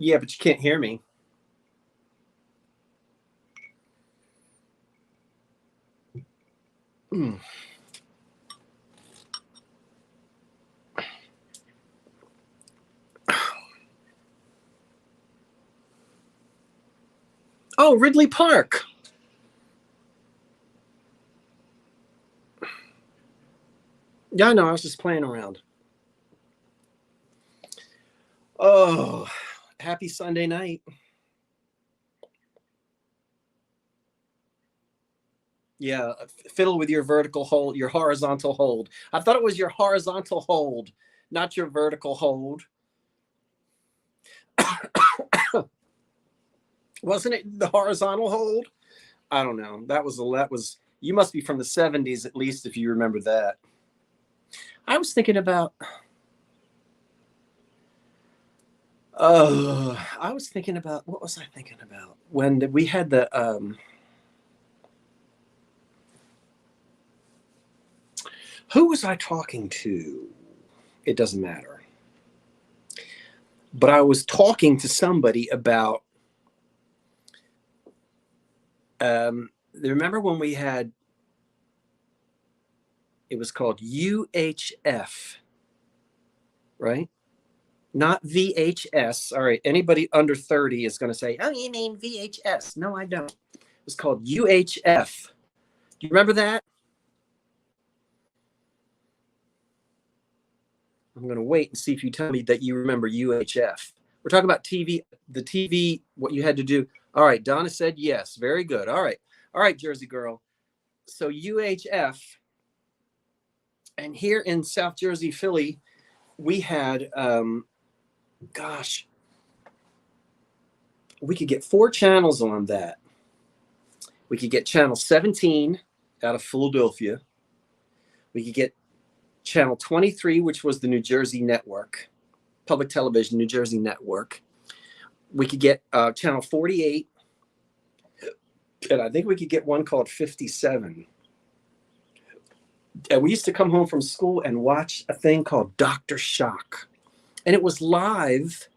Yeah, but you can't hear me. Mm. Oh, Ridley Park. Yeah, I know. I was just playing around. Oh, happy Sunday night. Yeah, fiddle with your vertical hold, your horizontal hold. I thought it was your horizontal hold, not your vertical hold. Wasn't it the horizontal hold? I don't know. That was you must be from the 70s at least if you remember that. I was thinking about what was I thinking about when we had the who was I talking to? It doesn't matter. But I was talking to somebody about remember when we had it was called UHF, right? Not VHS. All right. Anybody under 30 is going to say, oh, you mean VHS. No, I don't. It was called UHF. Do you remember that? I'm going to wait and see if you tell me that you remember UHF. We're talking about TV, the TV, what you had to do. All right. Donna said yes. Very good. All right. All right, Jersey girl. So UHF. And here in South Jersey, Philly, we had, gosh, we could get 4 channels on that. We could get channel 17 out of Philadelphia. We could get channel 23, which was the New Jersey network, public television, New Jersey network. We could get channel 48. And I think we could get one called 57. And we used to come home from school and watch a thing called Dr. Shock. And it was live.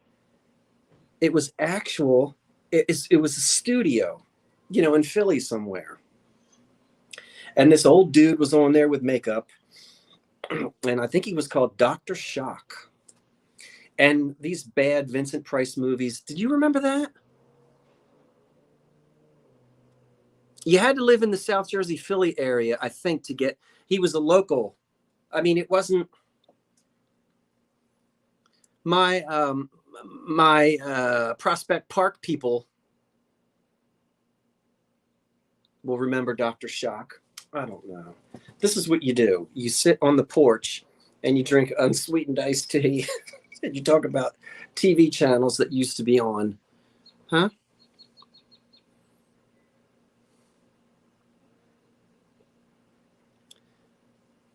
It was actual. It was a studio, in Philly somewhere. And this old dude was on there with makeup. And I think he was called Dr. Shock. And these bad Vincent Price movies. Did you remember that? You had to live in the South Jersey, Philly area, I think, to get. He was a local. I mean, it wasn't my Prospect Park people will remember Dr. Shock. I don't know. This is what you do. You sit on the porch and you drink unsweetened iced tea and you talk about TV channels that used to be on. Huh?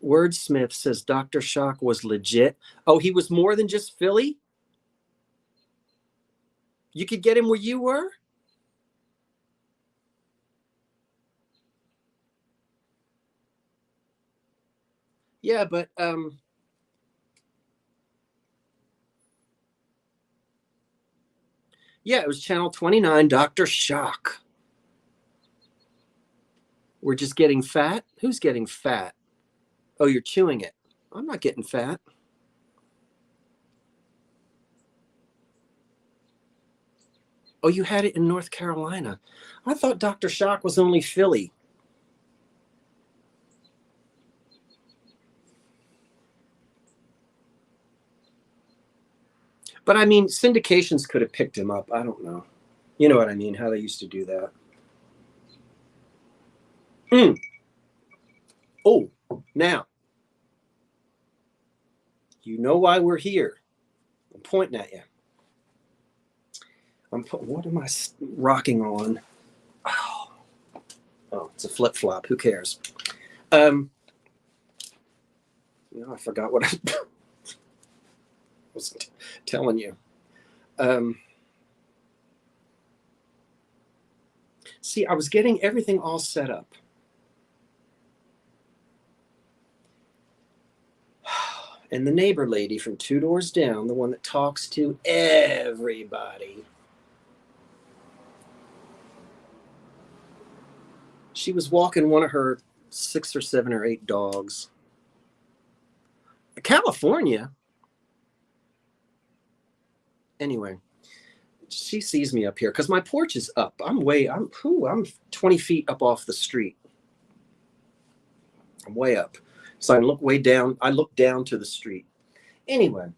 Wordsmith says Dr. Shock was legit. Oh, he was more than just Philly? You could get him where you were? Yeah, but yeah, it was channel 29, Dr. Shock. We're just getting fat? Who's getting fat? Oh, you're chewing it. I'm not getting fat. Oh, you had it in North Carolina. I thought Dr. Shock was only Philly. But I mean, syndications could have picked him up. I don't know. You know what I mean? How they used to do that. Oh, now, you know why we're here. I'm pointing at you. What am I rocking on? Oh, it's a flip flop. Who cares? I forgot what I was telling you. See, I was getting everything all set up. And the neighbor lady from 2 doors down, the one that talks to everybody, she was walking one of her 6 or 7 or 8 dogs. California. Anyway, she sees me up here because my porch is up. I'm 20 feet up off the street. I'm way up. So I look way down. I look down to the street. Anyway.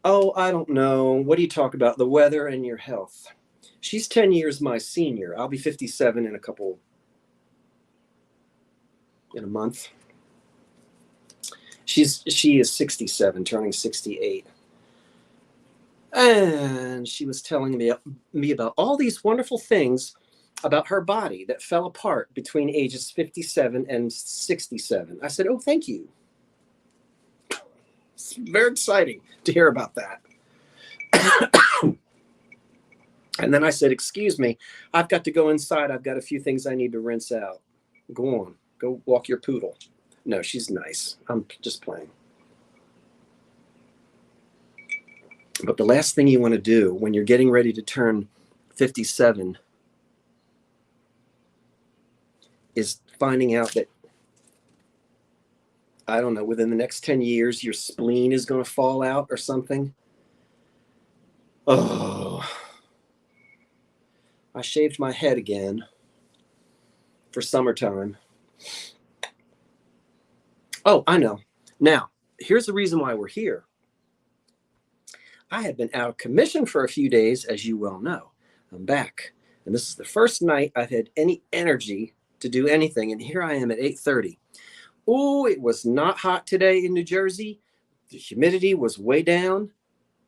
Oh, I don't know. What do you talk about? The weather and your health. She's 10 years my senior. I'll be 57 in a month. She is 67, turning 68. And she was telling me about all these wonderful things about her body that fell apart between ages 57 and 67. I said, oh, thank you. It's very exciting to hear about that. And then I said, excuse me, I've got to go inside. I've got a few things I need to rinse out. Go on, go walk your poodle. No, she's nice. I'm just playing. But the last thing you want to do when you're getting ready to turn 57 is finding out that, I don't know, within the next 10 years, your spleen is going to fall out or something. Oh, I shaved my head again for summertime. Oh, I know. Now, here's the reason why we're here. I had been out of commission for a few days, as you well know. I'm back. And this is the first night I've had any energy to do anything. And here I am at 8:30. Oh, it was not hot today in New Jersey. The humidity was way down.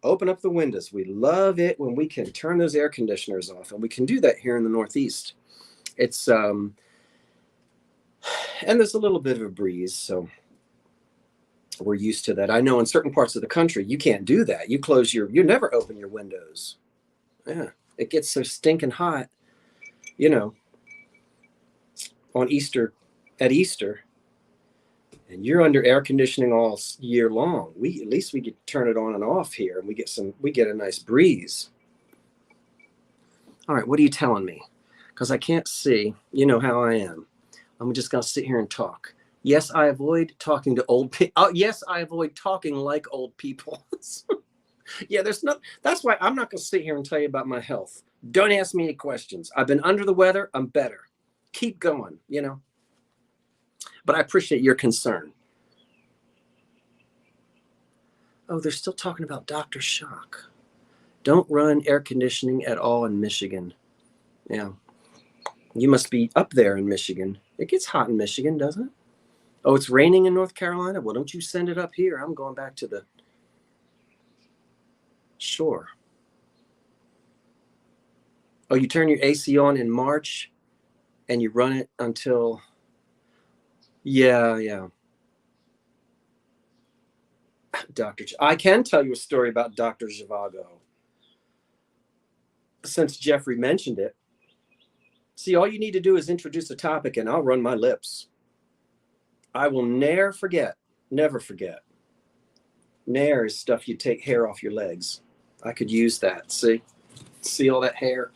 Open up the windows. We love it when we can turn those air conditioners off. And we can do that here in the Northeast. It's, and there's a little bit of a breeze, so we're used to that. I know in certain parts of the country, you can't do that. You never open your windows. Yeah, it gets so stinking hot, at Easter, and you're under air conditioning all year long. At least we could turn it on and off here, and we get a nice breeze. All right, what are you telling me? Because I can't see. You know how I am. I'm just going to sit here and talk. Yes, I avoid talking to old people. Oh, yes, I avoid talking like old people. Yeah, that's why I'm not going to sit here and tell you about my health. Don't ask me any questions. I've been under the weather. I'm better. Keep going, But I appreciate your concern. Oh, they're still talking about Dr. Shock. Don't run air conditioning at all in Michigan. Yeah. You must be up there in Michigan. It gets hot in Michigan, doesn't it? Oh, it's raining in North Carolina? Well, don't you send it up here. I'm going back to the shore. Oh, you turn your AC on in March and you run it until... Yeah. I can tell you a story about Dr. Zhivago. Since Jeffrey mentioned it. See, all you need to do is introduce a topic and I'll run my lips. I will never forget. Nair is stuff you take hair off your legs. I could use that. See all that hair?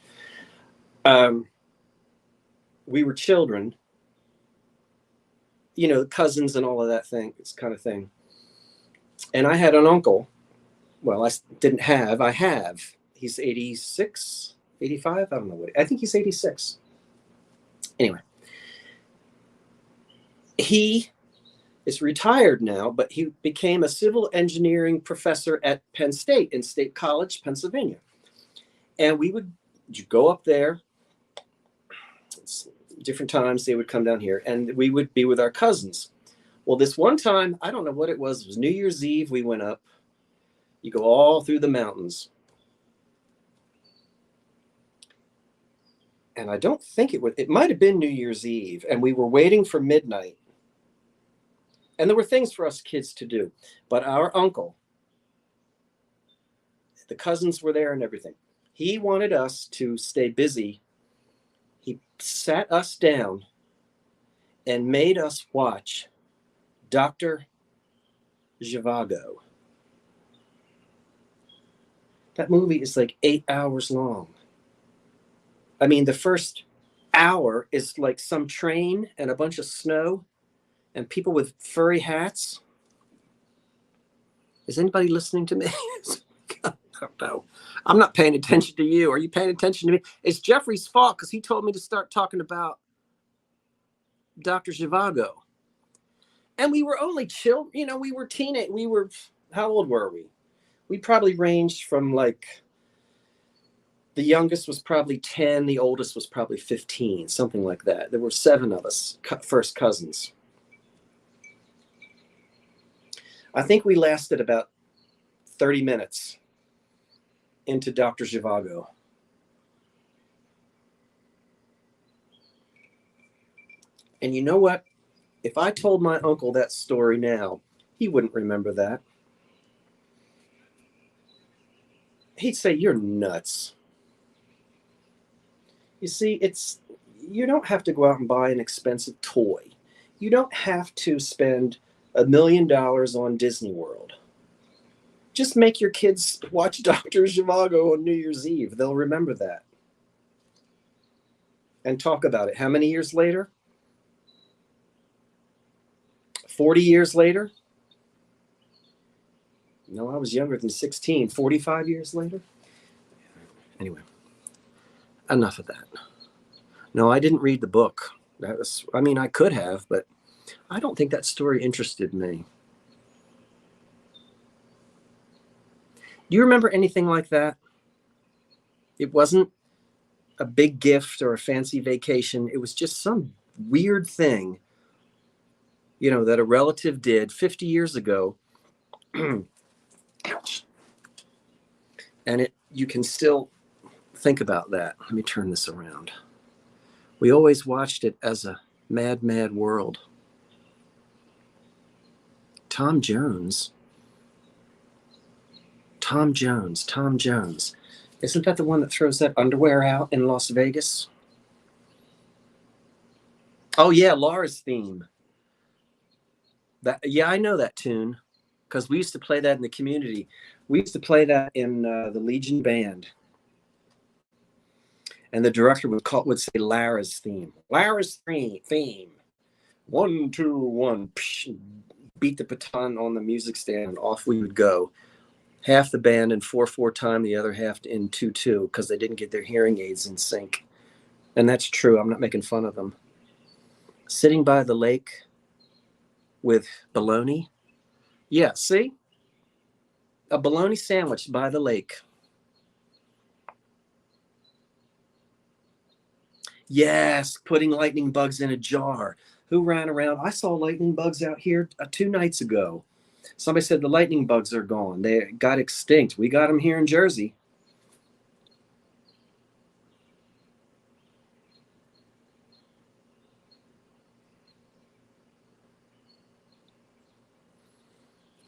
We were children, cousins and all of that thing. It's kind of thing. And I had an uncle. Well, I have. He's 86, 85. I don't know I think he's 86. Anyway. He is retired now, but he became a civil engineering professor at Penn State in State College, Pennsylvania. And we would go up there. Different times they would come down here and we would be with our cousins. Well, this one time, I don't know what it was New Year's Eve. We went up. You go all through the mountains. And I don't think it might have been New Year's Eve. And we were waiting for midnight. And there were things for us kids to do. But our uncle, the cousins were there and everything. He wanted us to stay busy. He sat us down and made us watch Dr. Zhivago. That movie is like 8 hours long. I mean, the first hour is like some train and a bunch of snow and people with furry hats. Is anybody listening to me? I don't know. I'm not paying attention to you. Are you paying attention to me? It's Jeffrey's fault because he told me to start talking about Dr. Zhivago. And we were only children, you know, we were teenage. We were, how old were we? We probably ranged from like, the youngest was probably 10, the oldest was probably 15, something like that. There were 7 of us, first cousins. I think we lasted about 30 minutes into Dr. Zhivago. And you know what? If I told my uncle that story now, he wouldn't remember that. He'd say, "You're nuts." You see, you don't have to go out and buy an expensive toy. You don't have to spend $1 million on Disney World. Just make your kids watch Dr. Zhivago on New Year's Eve. They'll remember that. And talk about it. How many years later? 40 years later? No, I was younger than 16. 45 years later? Anyway, enough of that. No, I didn't read the book. I could have, but I don't think that story interested me. Do you remember anything like that? It wasn't a big gift or a fancy vacation. It was just some weird thing, you know, that a relative did 50 years ago. Ouch. And you can still think about that. Let me turn this around. We always watched it as a mad, mad world. Tom Jones. Isn't that the one that throws that underwear out in Las Vegas? Oh, yeah, Laura's theme. Yeah, I know that tune because we used to play that in the community. We used to play that in the Legion Band. And the director would say Lara's theme. Lara's theme. 1, 2, 1. Psh, beat the baton on the music stand and off we would go. Half the band in 4/4 time, the other half in 2/2 because they didn't get their hearing aids in sync. And that's true. I'm not making fun of them. Sitting by the lake with bologna. Yeah, see? A bologna sandwich by the lake. Yes, putting lightning bugs in a jar. Who ran around? I saw lightning bugs out here 2 nights ago. Somebody said the lightning bugs are gone. They got extinct. We got them here in Jersey.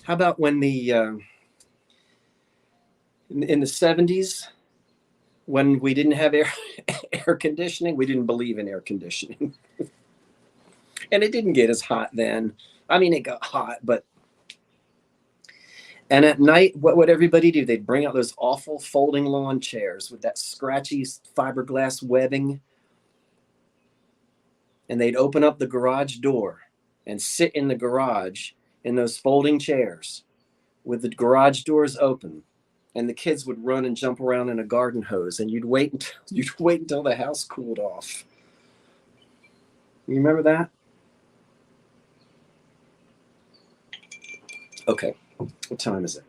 How about when in the 70s, when we didn't have air conditioning? We didn't believe in air conditioning. And it didn't get as hot then. I mean, it got hot, but... And at night, what would everybody do? They'd bring out those awful folding lawn chairs with that scratchy fiberglass webbing. And they'd open up the garage door and sit in the garage in those folding chairs with the garage doors open. And the kids would run and jump around in a garden hose. And you'd wait until the house cooled off. You remember that? Okay. What time is it?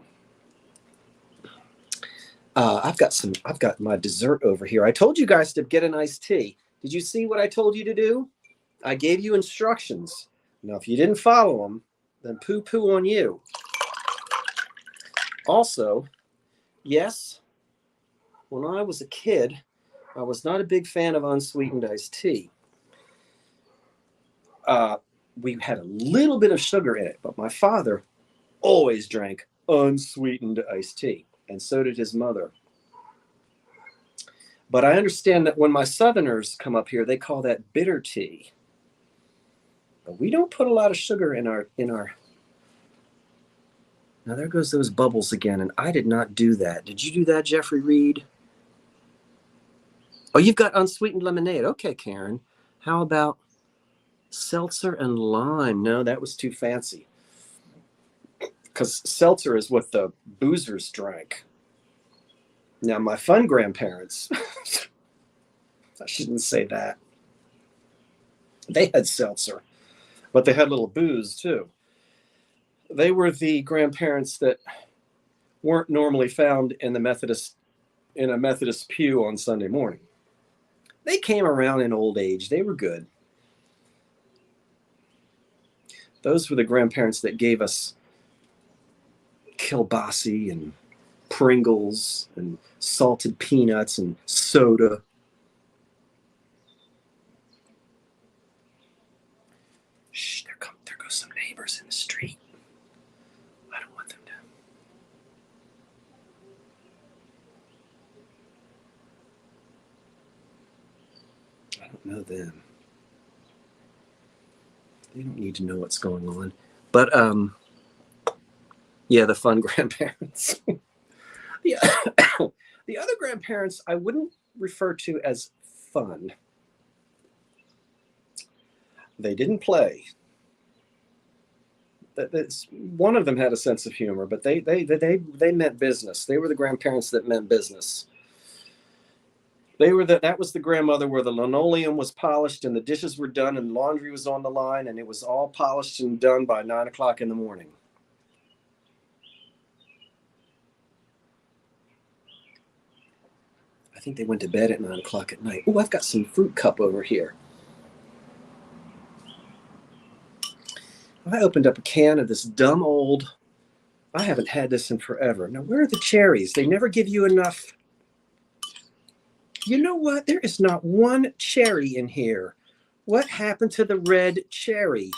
I've got my dessert over here. I told you guys to get an iced tea. Did you see what I told you to do? I gave you instructions. Now, if you didn't follow them, then poo-poo on you. Also, yes, when I was a kid, I was not a big fan of unsweetened iced tea. We had a little bit of sugar in it, but my father always drank unsweetened iced tea, and so did his mother. But I understand that when my Southerners come up here, they call that bitter tea. We don't put a lot of sugar in our. Now there goes those bubbles again, and I did not do that. Did you do that, Jeffrey Reed? Oh, you've got unsweetened lemonade. Okay, Karen. How about seltzer and lime? No, that was too fancy. Because seltzer is what the boozers drank. Now, my fun grandparents, I shouldn't say that. They had seltzer, but they had little booze too. They were the grandparents that weren't normally found in a Methodist pew on Sunday morning. They came around in old age. They were good. Those were the grandparents that gave us kielbasa and Pringles and salted peanuts and soda. Shh, there goes some neighbors in the street. I don't want them to. I don't know them. They don't need to know what's going on. But yeah, the fun grandparents. The other grandparents I wouldn't refer to as fun. They didn't play. One of them had a sense of humor, but they meant business. They were the grandparents that meant business. That was the grandmother where the linoleum was polished and the dishes were done and laundry was on the line and it was all polished and done by 9 o'clock in the morning. I think they went to bed at 9 o'clock at night. Oh, I've got some fruit cup over here. I opened up a can of this dumb old, I haven't had this in forever. Now, where are the cherries? They never give you enough. You know what? There is not one cherry in here. What happened to the red cherry?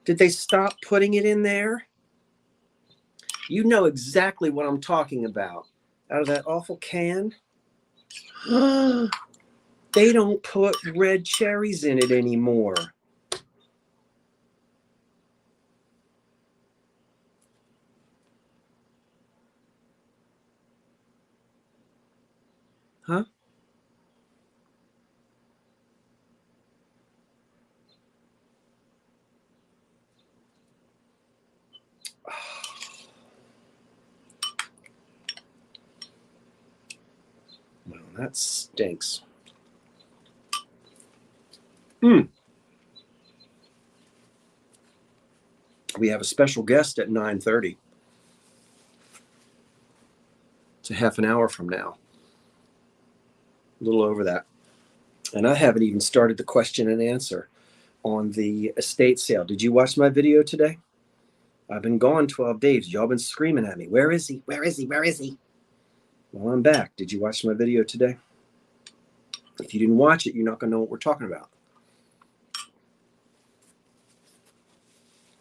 Did they stop putting it in there? You know exactly what I'm talking about. Out of that awful can. They don't put red cherries in it anymore. Huh? Well, that stinks. We have a special guest at 9:30. It's a half an hour from now. A little over that. And I haven't even started the question and answer on the estate sale. Did you watch my video today? I've been gone 12 days. Y'all been screaming at me. Where is he? Where is he? Where is he? Well, I'm back. Did you watch my video today? If you didn't watch it, you're not going to know what we're talking about.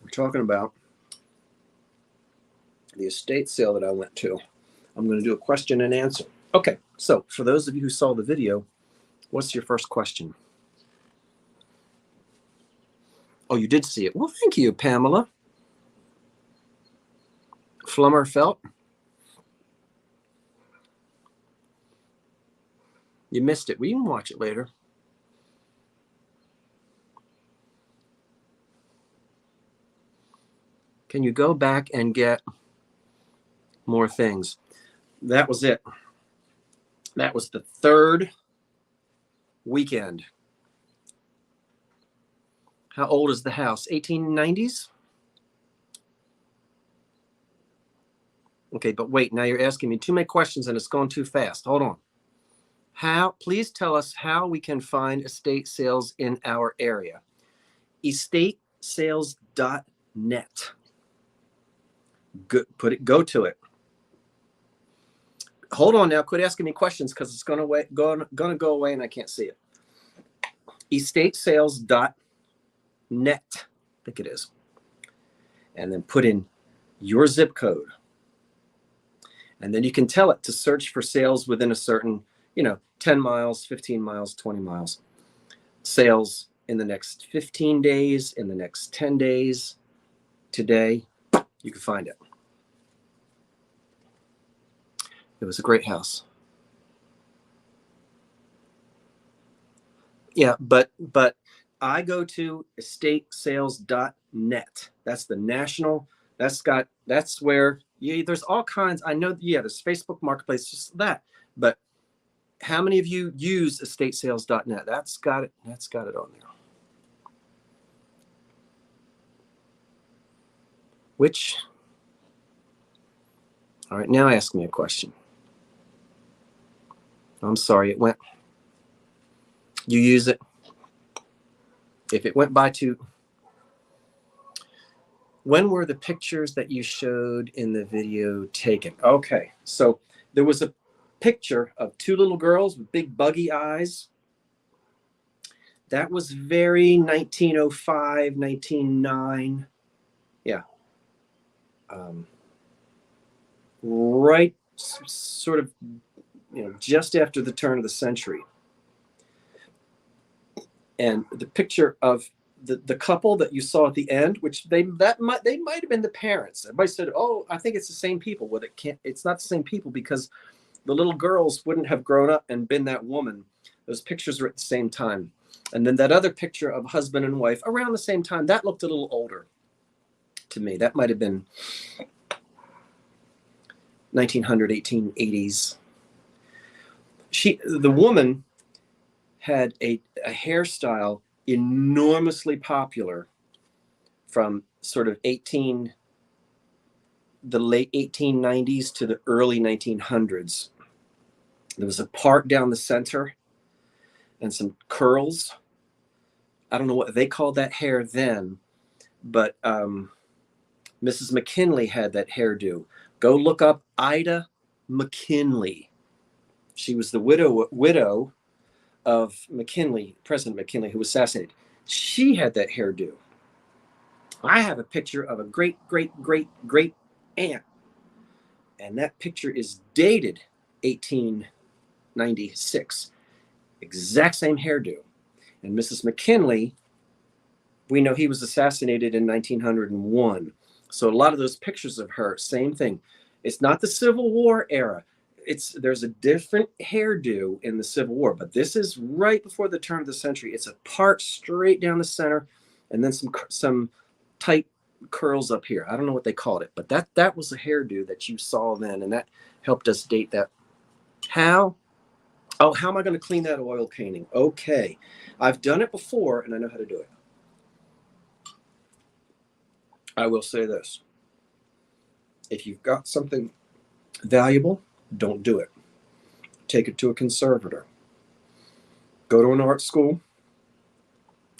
We're talking about the estate sale that I went to. I'm going to do a question and answer. Okay, so for those of you who saw the video, what's your first question? Oh, you did see it. Well, thank you, Pamela. Flummer Felt. You missed it. We can watch it later. Can you go back and get more things? That was it. That was the third weekend. How old is the house? 1890s? Okay, but wait, now you're asking me too many questions and it's going too fast. Hold on. Please tell us how we can find estate sales in our area. Estatesales.net. Go to it. Hold on now, quit asking me questions because it's gonna go away and I can't see it. Estatesales.net, I think it is. And then put in your zip code. And then you can tell it to search for sales within a certain, 10 miles, 15 miles, 20 miles. sales in the next 15 days, in the next 10 days, today, you can find it. It was a great house. Yeah, but I go to estatesales.net. That's the national. That's where there's all kinds. I know. Yeah, there's Facebook Marketplace, just that. But how many of you use estatesales.net? That's got it. That's got it on there. Which? All right, now ask me a question. I'm sorry, it went. You use it. If it went by to. When were the pictures that you showed in the video taken? Okay, so there was a picture of two little girls with big buggy eyes. That was very 1905, 1909. Yeah. Right, sort of, just after the turn of the century. And the picture of the couple that you saw at the end, which they might have been the parents. Everybody said, "Oh, I think it's the same people." Well, it's not the same people because the little girls wouldn't have grown up and been that woman. Those pictures were at the same time. And then that other picture of husband and wife around the same time, that looked a little older to me. That might have been 1900, 1880s. The woman had a hairstyle enormously popular from sort of the late 1890s to the early 1900s. There was a part down the center and some curls. I don't know what they called that hair then, but Mrs. McKinley had that hairdo. Go look up Ida McKinley. She was the widow of McKinley, President McKinley, who was assassinated. She had that hairdo. I have a picture of a great aunt, and that picture is dated 1896. Exact same hairdo. And Mrs. McKinley, we know he was assassinated in 1901. So a lot of those pictures of her, same thing. It's not the Civil War era. There's a different hairdo in the Civil War, but this is right before the turn of the century. It's a part straight down the center, and then some tight curls up here. I don't know what they called it, but that was a hairdo that you saw then, and that helped us date that. How am I going to clean that oil painting? Okay, I've done it before, and I know how to do it. I will say this: if you've got something valuable, don't do it. Take it to a conservator. Go to an art school.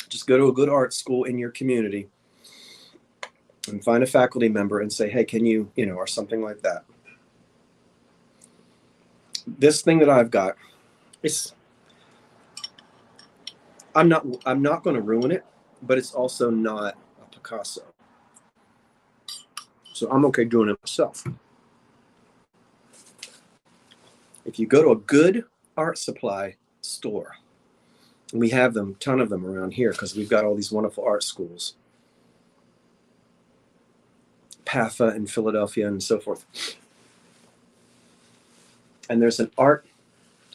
Just go to a good art school in your community and find a faculty member and say, "Hey, can you, or something like that." This thing that I've got, I'm not going to ruin it, but it's also not a Picasso. So I'm okay doing it myself. If you go to a good art supply store, and we have a ton of them around here because we've got all these wonderful art schools, PAFA in Philadelphia and so forth. And there's an art,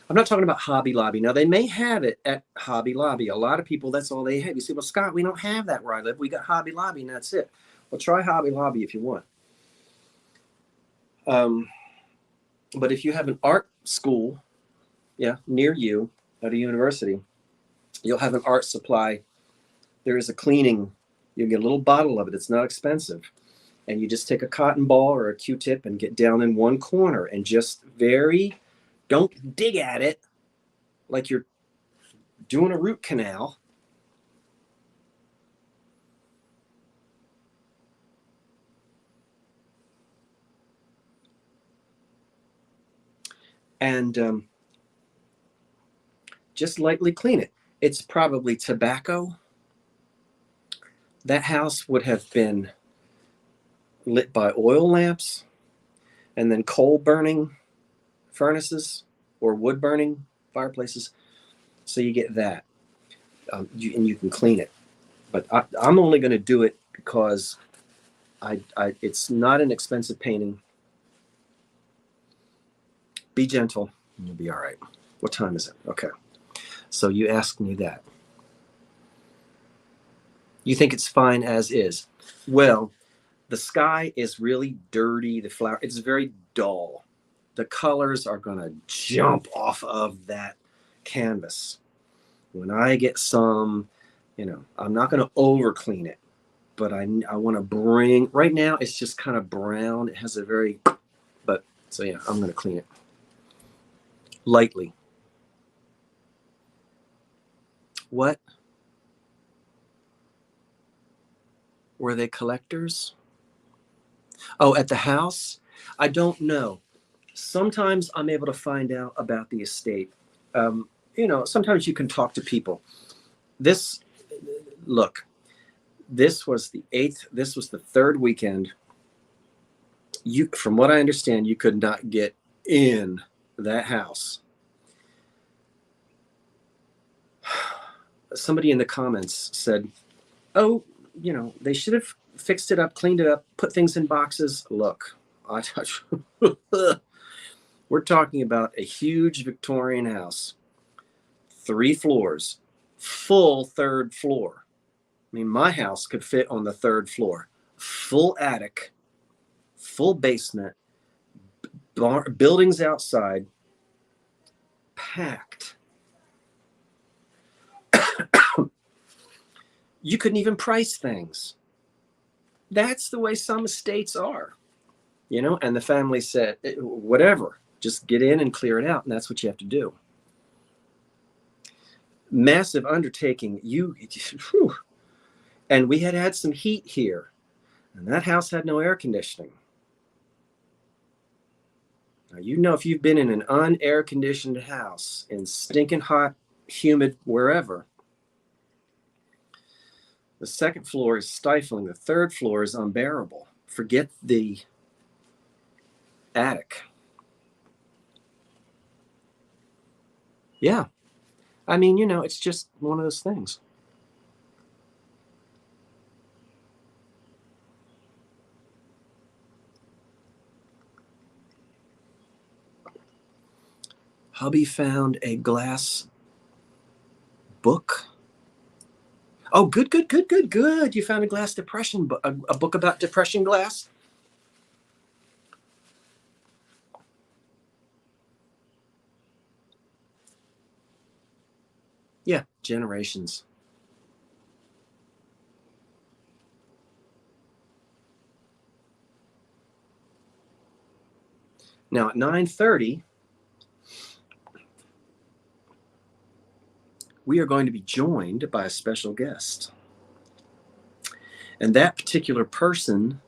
I'm not talking about Hobby Lobby. Now, they may have it at Hobby Lobby. A lot of people, that's all they have. You say, "Well, Scott, we don't have that where I live. We got Hobby Lobby and that's it." Well, try Hobby Lobby if you want. But if you have an art school, near you at a university, you'll have an art supply. There is a cleaning. You get a little bottle of it. It's not expensive. And you just take a cotton ball or a Q-tip and get down in one corner and just don't dig at it like you're doing a root canal. And just lightly clean it. It's probably tobacco. That house would have been lit by oil lamps and then coal burning furnaces or wood burning fireplaces. So you get that. and you can clean it. But I'm only going to do it because it's not an expensive painting. Be gentle, and you'll be all right. What time is it? Okay. So you asked me that. You think it's fine as is. Well, the sky is really dirty. The flower, it's very dull. The colors are going to jump off of that canvas. When I get some, I'm not going to over clean it, but I want to bring, right now it's just kind of brown. It has a very, so yeah, I'm going to clean it lightly. What? Were they collectors? Oh, at the house? I don't know. Sometimes I'm able to find out about the estate. Sometimes you can talk to people. This was the 8th, this was the 3rd weekend. From what I understand, you could not get in that house. Somebody in the comments said, oh, they should have fixed it up, cleaned it up, put things in boxes. Look, we're talking about a huge Victorian house, 3 floors, full 3rd floor. I mean, my house could fit on the 3rd floor, full attic, full basement, buildings outside, packed. You couldn't even price things. That's the way some estates are, and the family said, whatever, just get in and clear it out. And that's what you have to do. Massive undertaking. And we had some heat here, and that house had no air conditioning. Now, if you've been in an unair conditioned house in stinking hot, humid, wherever, the 2nd floor is stifling. The 3rd floor is unbearable. Forget the attic. Yeah. I mean, it's just one of those things. Hubby found a glass book. Oh, good. You found a glass depression book, a book about depression glass. Yeah, generations. Now at 9:30, we are going to be joined by a special guest. And that particular person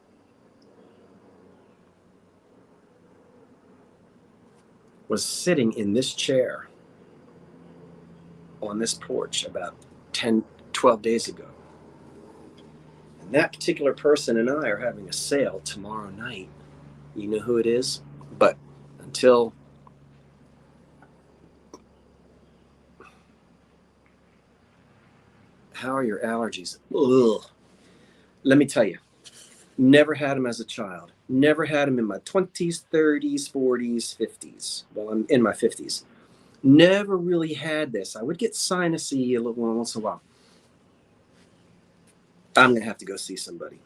was sitting in this chair on this porch about 10, 12 days ago. And that particular person and I are having a sale tomorrow night. You know who it is? But until how are your allergies? Ugh. Let me tell you, never had them as a child. Never had them in my 20s, 30s, 40s, 50s. Well, I'm in my 50s. Never really had this. I would get sinusy a little once in a while. I'm going to have to go see somebody.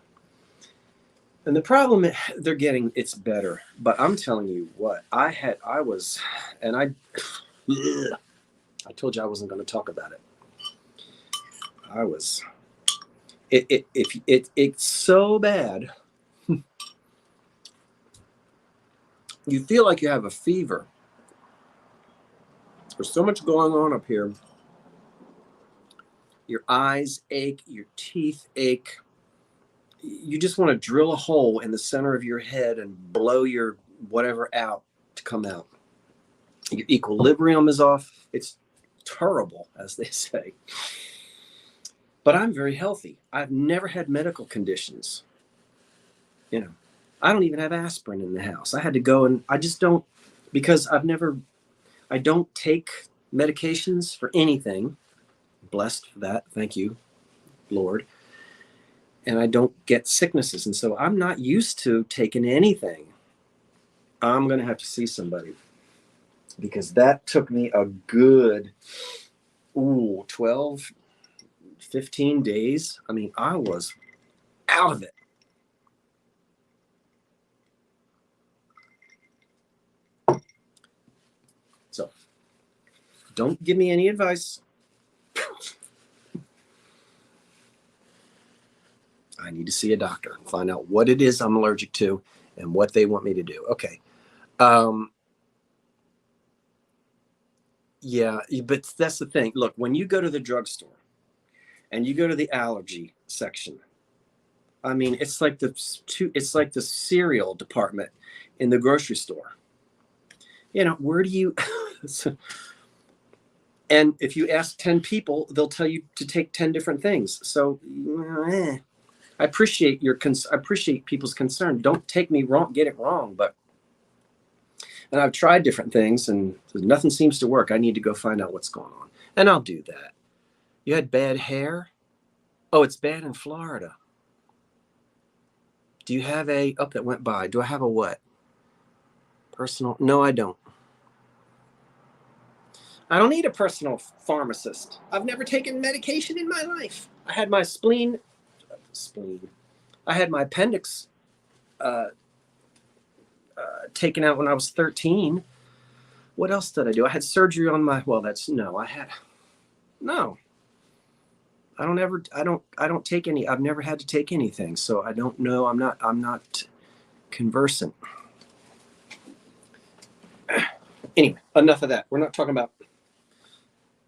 And the problem they're getting, it's better. But I'm telling you what, I told you I wasn't going to talk about it. It's so bad. You feel like you have a fever. There's so much going on up here. Your eyes ache, your teeth ache. You just want to drill a hole in the center of your head and blow your whatever out to come out. Your equilibrium is off. It's terrible, as they say. But I'm very healthy. I've never had medical conditions. I don't even have aspirin in the house. I had to go and I just don't, because I don't take medications for anything. blessed for that. Thank you, Lord. And I don't get sicknesses. And so I'm not used to taking anything. I'm going to have to see somebody, because that took me a good 12, 15 days. I mean, I was out of it. So don't give me any advice. I need to see a doctor and find out what it is I'm allergic to and what they want me to do. Okay. Yeah, but that's the thing. Look, when you go to the drugstore and you go to the allergy section, I mean, it's like the cereal department in the grocery store. You know, where do you and if you ask 10 people, they'll tell you to take 10 different things. So I appreciate I appreciate people's concern. Don't take me wrong, get it wrong, but and I've tried different things and nothing seems to work. I need to go find out what's going on. And I'll do that. You had bad hair? Oh, it's bad in Florida. Do you have that went by. Do I have a what? Personal? No, I don't. I don't need a personal pharmacist. I've never taken medication in my life. I had my spleen. I had my appendix taken out when I was 13. What else did I do? I had surgery on my, well, no. I don't take any, I've never had to take anything. So I don't know. I'm not conversant. Anyway, enough of that. We're not talking about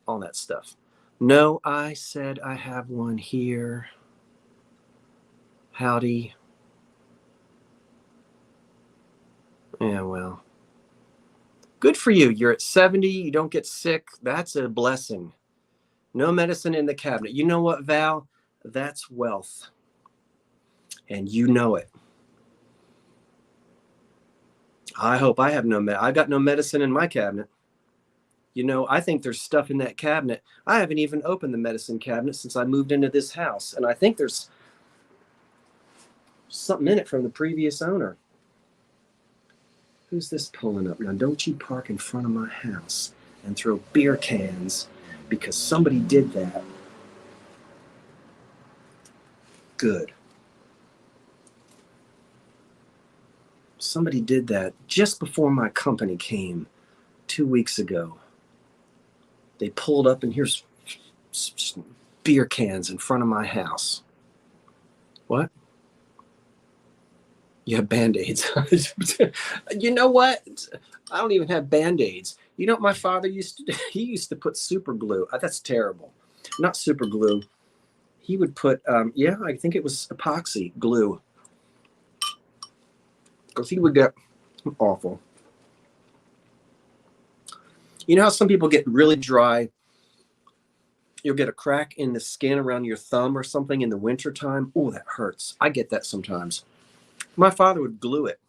all that stuff. No, I said I have one here. Howdy. Yeah, well, good for you. You're at 70. You don't get sick. That's a blessing. No medicine in the cabinet. You know what, Val? That's wealth. And you know it. I hope I have I got no medicine in my cabinet. You know, I think there's stuff in that cabinet. I haven't even opened the medicine cabinet since I moved into this house. And I think there's something in it from the previous owner. Who's this pulling up? Now, don't you park in front of my house and throw beer cans, because somebody did that. Good. Somebody did that just before my company came 2 weeks ago. They pulled up and here's beer cans in front of my house. What? You have Band-Aids. You know what? I don't even have Band-Aids. You know what my father used to do? He used to put super glue. That's terrible. Not super glue. He would put, I think it was epoxy glue. Because he would get awful. You know how some people get really dry? You'll get a crack in the skin around your thumb or something in the wintertime. Oh, that hurts. I get that sometimes. My father would glue it.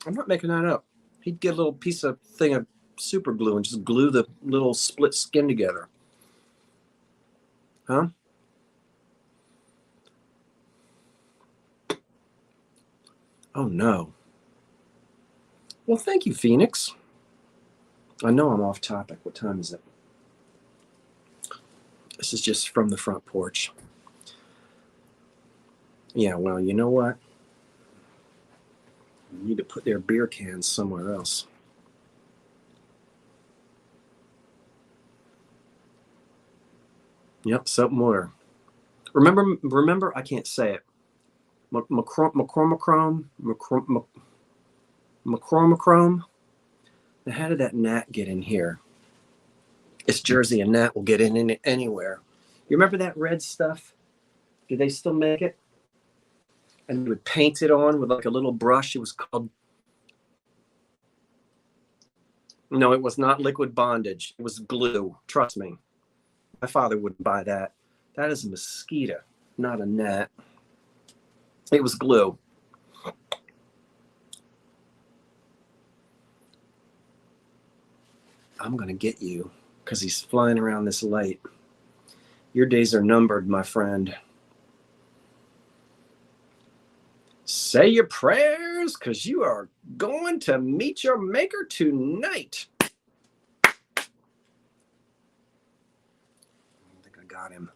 I'm not making that up. He'd get a little thing of super glue and just glue the little split skin together. Huh? Oh, no. Well, thank you, Phoenix. I know I'm off topic. What time is it? This is just from the front porch. Yeah, well, you know what? You need to put their beer cans somewhere else. Yep, soap and water. Remember, I can't say it. Macromachrome. Now, how did that gnat get in here? It's Jersey, a gnat will get in it anywhere. You remember that red stuff? Do they still make it? And you would paint it on with like a little brush. It was called... No, it was not liquid bondage. It was glue. Trust me. My father wouldn't buy that. That is a mosquito, not a gnat. It was glue. I'm going to get you because he's flying around this light. Your days are numbered, my friend. Say your prayers, because you are going to meet your maker tonight. I think I got him.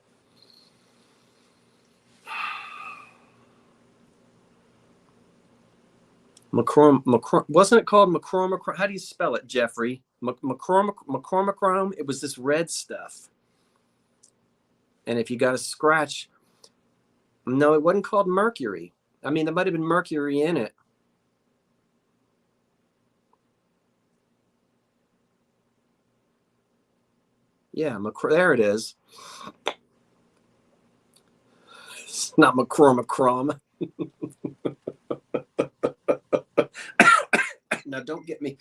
Wasn't it called macromachrome? How do you spell it, Jeffrey? Macromachrome? It was this red stuff. And if you got a scratch, no, it wasn't called mercury. I mean, there might have been mercury in it. Yeah, there it is. It's not macromachrome. Now, don't get me.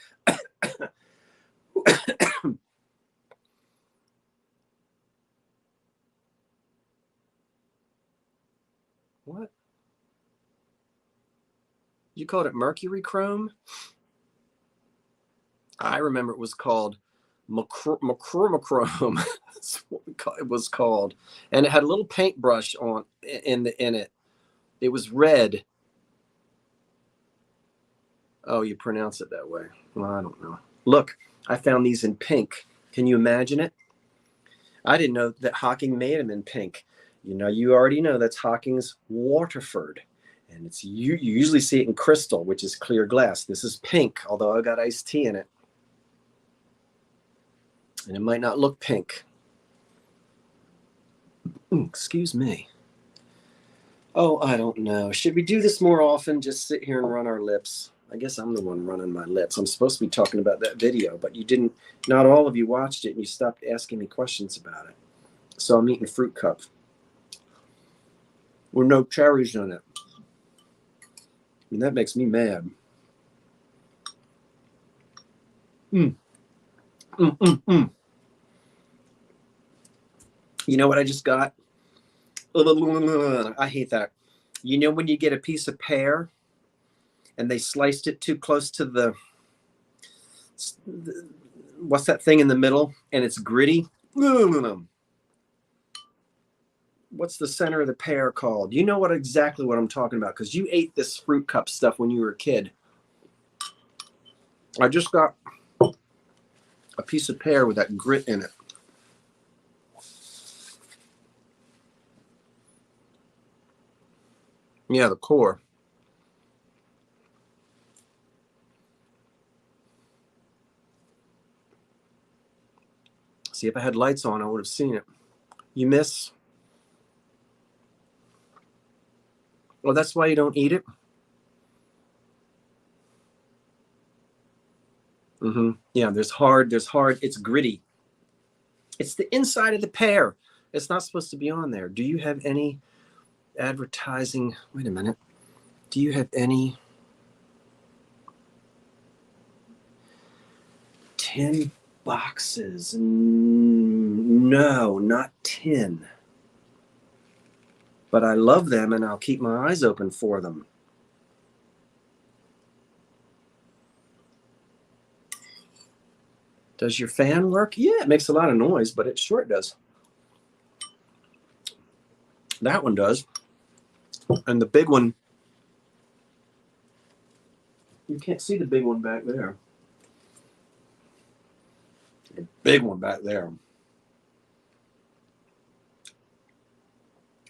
What? You called it mercury chrome? I remember it was called macromachrome. That's what it was called. And it had a little paintbrush on in it. It was red. Oh, you pronounce it that way. Well, I don't know. Look, I found these in pink. Can you imagine it? I didn't know that Hocking made them in pink. You know, you already know that's Hocking's Waterford. And it's you usually see it in crystal, which is clear glass. This is pink, although I got iced tea in it. And it might not look pink. Excuse me. Oh, I don't know. Should we do this more often? Just sit here and run our lips? I guess I'm the one running my lips. I'm supposed to be talking about that video, but you didn't. Not all of you watched it, and you stopped asking me questions about it. So I'm eating fruit cup with no cherries in it. And that makes me mad. You know what I just got? I hate that. You know when you get a piece of pear and they sliced it too close to the what's that thing in the middle and it's gritty? What's the center of the pear called? You know exactly what I'm talking about because you ate this fruit cup stuff when you were a kid. I just got a piece of pear with that grit in it. Yeah, the core. See, if I had lights on, I would have seen it. You miss? Well, that's why you don't eat it? Yeah, there's hard, it's gritty. It's the inside of the pear. It's not supposed to be on there. Do you have any advertising? Wait a minute. Do you have any 10 boxes? No, not 10. But I love them and I'll keep my eyes open for them. Does your fan work? Yeah, it makes a lot of noise, but it sure does. That one does. And the big one, you can't see the big one back there. The big one back there.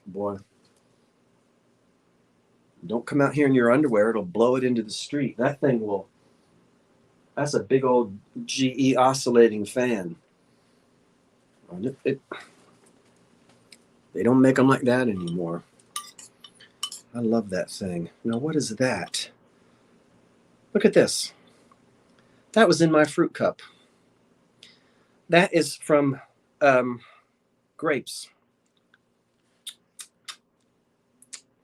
Boy. Don't come out here in your underwear. It'll blow it into the street. That thing will. That's a big old GE oscillating fan. They don't make them like that anymore. I love that thing. Now, what is that? Look at this. That was in my fruit cup. That is from grapes.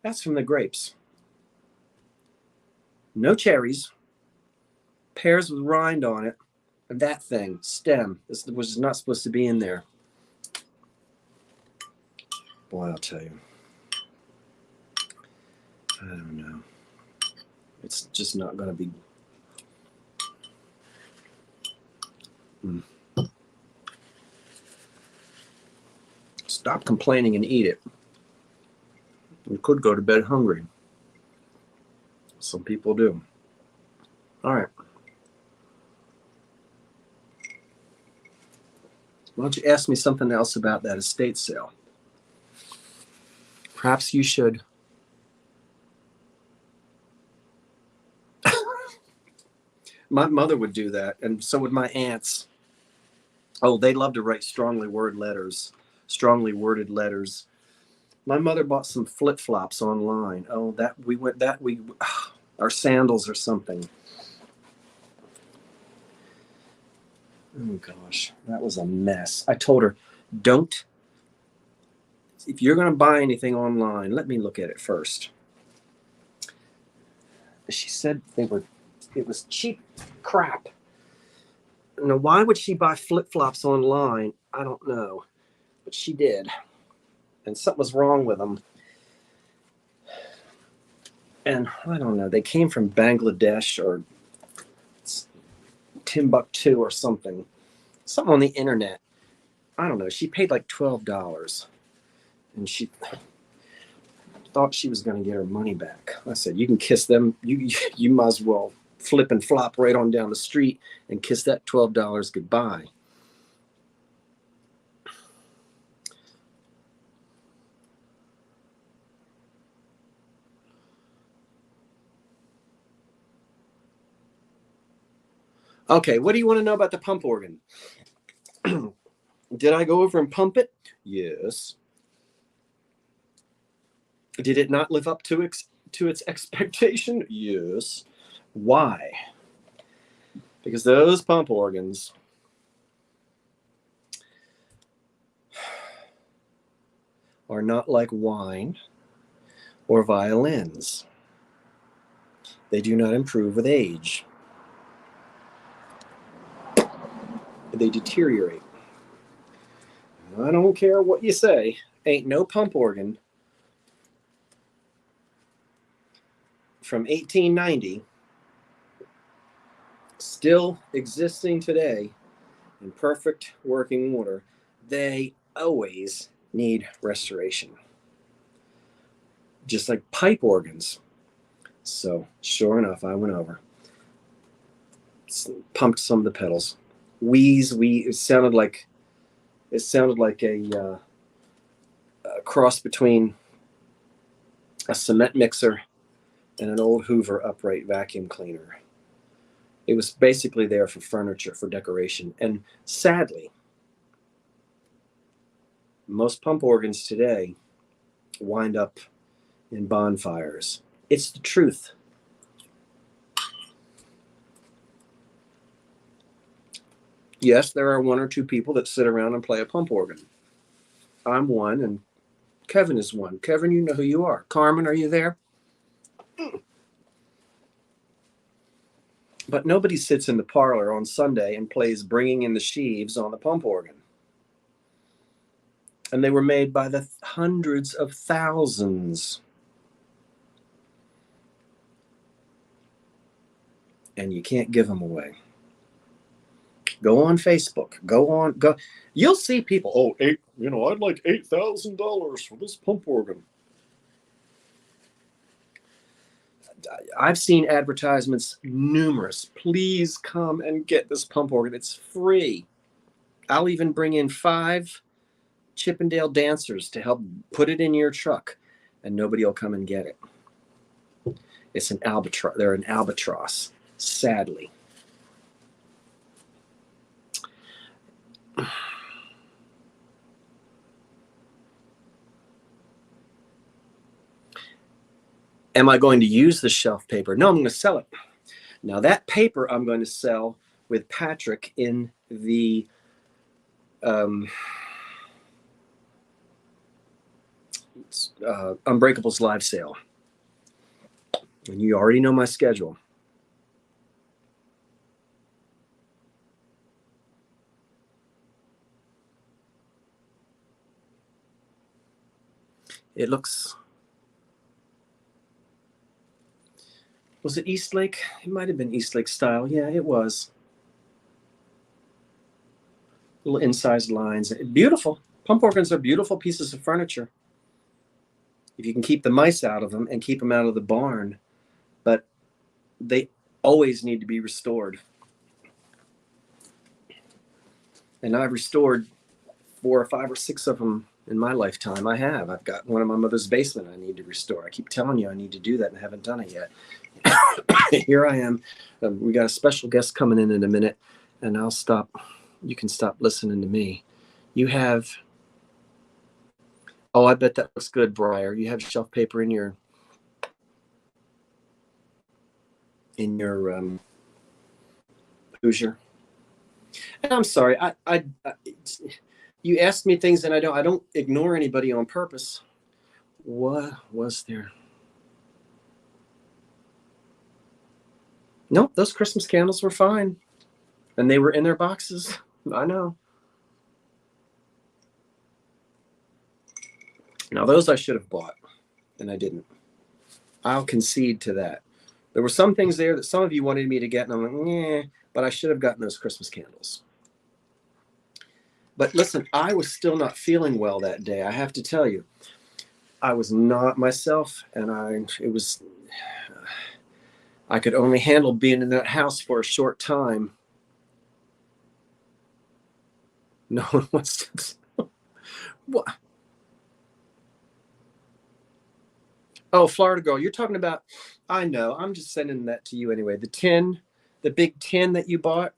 That's from the grapes. No cherries. Pears with rind on it. And that thing, stem. This was not supposed to be in there. Boy, I'll tell you. I don't know. It's just not going to be. It's Stop complaining and eat it. You could go to bed hungry. Some people do. All right. Why don't you ask me something else about that estate sale? Perhaps you should. My mother would do that, and so would my aunts. Oh, they love to write strongly worded letters. My mother bought some flip-flops online. Oh, our sandals or something. Oh gosh, that was a mess. I told her, if you're going to buy anything online, let me look at it first. She said it was cheap crap. Now, why would she buy flip-flops online? I don't know, but she did. And something was wrong with them. And I don't know, they came from Bangladesh or Timbuktu or something on the internet. I don't know. She paid like $12, and she thought she was going to get her money back. I said, you can kiss them. You might as well flip and flop right on down the street and kiss that $12 goodbye. Okay, what do you want to know about the pump organ? Did I go over and pump it? Yes. Did it not live up to its expectation? Yes. Why? Because those pump organs are not like wine or violins. They do not improve with age. They deteriorate. I don't care what you say. Ain't no pump organ from 1890 still existing today in perfect working order. They always need restoration. Just like pipe organs. So sure enough, I went over, pumped some of the pedals. It sounded like a cross between a cement mixer and an old Hoover upright vacuum cleaner. It was basically there for furniture, for decoration. And sadly, most pump organs today wind up in bonfires. It's the truth. Yes, there are one or two people that sit around and play a pump organ. I'm one, and Kevin is one. Kevin, you know who you are. Carmen, are you there? But nobody sits in the parlor on Sunday and plays Bringing in the Sheaves on the pump organ. And they were made by the hundreds of thousands. And you can't give them away. Go on Facebook. Go. You'll see people, I'd like $8,000 for this pump organ. I've seen advertisements, numerous. Please come and get this pump organ. It's free. I'll even bring in 5 Chippendale dancers to help put it in your truck, and nobody will come and get it. It's an albatross. They're an albatross, sadly. Am I going to use the shelf paper? No, I'm going to sell it. Now that paper I'm going to sell with Patrick in the Unbreakables live sale. And you already know my schedule. It looks... Was it Eastlake? It might have been Eastlake style. Yeah, it was. Little incised lines. Beautiful. Pump organs are beautiful pieces of furniture if you can keep the mice out of them and keep them out of the barn, but they always need to be restored. And I've restored 4 or 5 or 6 of them in my lifetime. I've got one in my mother's basement I need to restore. I keep telling you I need to do that and I haven't done it yet. Here I am. We got a special guest coming in a minute, and I'll stop. You can stop listening to me. You have, oh, I bet that looks good, Briar. You have shelf paper in your Hoosier. And I'm sorry, you asked me things, and I don't ignore anybody on purpose. What was there? Nope, those Christmas candles were fine, and they were in their boxes. I know. Now those I should have bought, and I didn't. I'll concede to that. There were some things there that some of you wanted me to get, and I'm like, yeah, but I should have gotten those Christmas candles. But listen, I was still not feeling well that day. I have to tell you, I was not myself, and I could only handle being in that house for a short time. No one wants to. What? Oh, Florida girl, you're talking about. I know. I'm just sending that to you anyway. The tin, the big tin that you bought.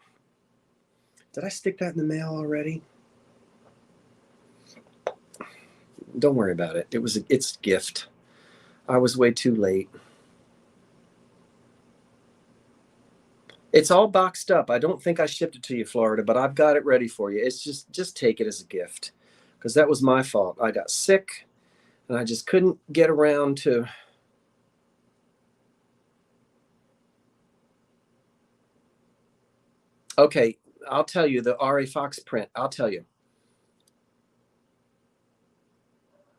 Did I stick that in the mail already? Don't worry about it. It's a gift. I was way too late. It's all boxed up. I don't think I shipped it to you, Florida, but I've got it ready for you. It's just take it as a gift, because that was my fault. I got sick, and I just couldn't get around to. Okay, I'll tell you the R.A. Fox print. I'll tell you.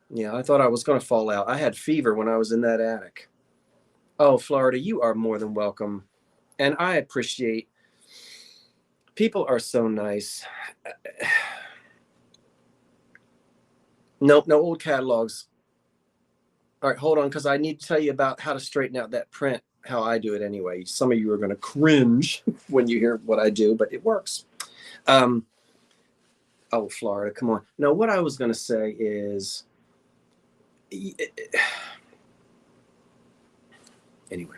Yeah, I thought I was going to fall out. I had fever when I was in that attic. Oh, Florida, you are more than welcome. And I appreciate, people are so nice. Nope, no old catalogs. All right, hold on, because I need to tell you about how to straighten out that print, how I do it anyway. Some of you are going to cringe when you hear what I do, but it works. Oh, Florida, come on. No, what I was going to say is, anyway,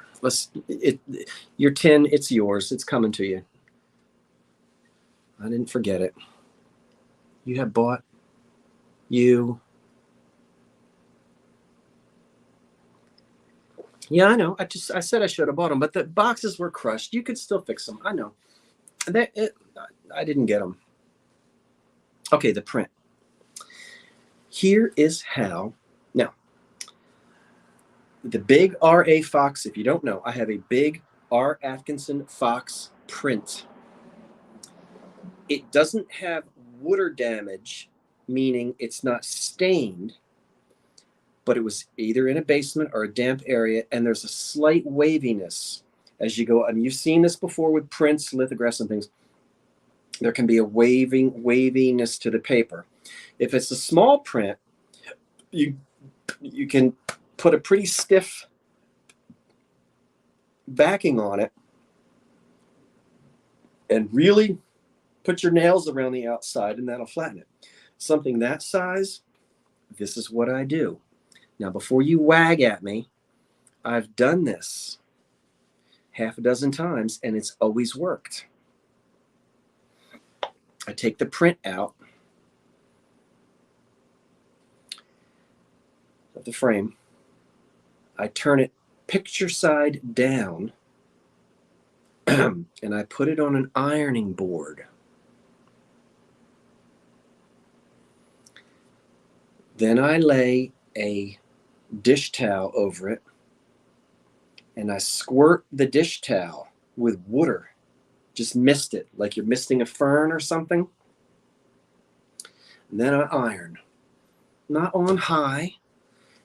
your tin, it's yours. It's coming to you. I didn't forget it. You have bought you. Yeah, I know. I said I should have bought them, but the boxes were crushed. You could still fix them. I know. I didn't get them. Okay, the print. Here is how. Now, the big R.A. Fox, if you don't know, I have a big R. Atkinson Fox print. It doesn't have water damage, meaning it's not stained, but it was either in a basement or a damp area, and there's a slight waviness as you go. And you've seen this before with prints, lithographs, and things. There can be a waviness to the paper. If it's a small print, you can put a pretty stiff backing on it and really put your nails around the outside, and that'll flatten it. Something that size, this is what I do. Now, before you wag at me, I've done this half a dozen times, and it's always worked. I take the print out of the frame. I turn it picture side down, and I put it on an ironing board. Then I lay a dish towel over it, and I squirt the dish towel with water. Just mist it like you're misting a fern or something. And then I iron. Not on high,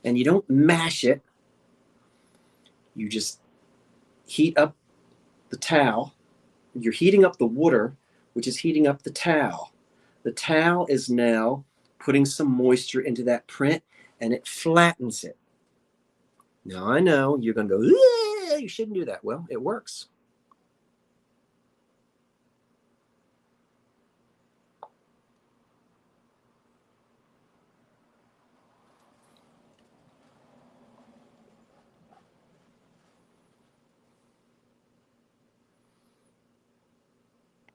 and you don't mash it. You just heat up the towel. You're heating up the water, which is heating up the towel. The towel is now putting some moisture into that print, and it flattens it. Now, I know you're going to go, you shouldn't do that. Well, it works.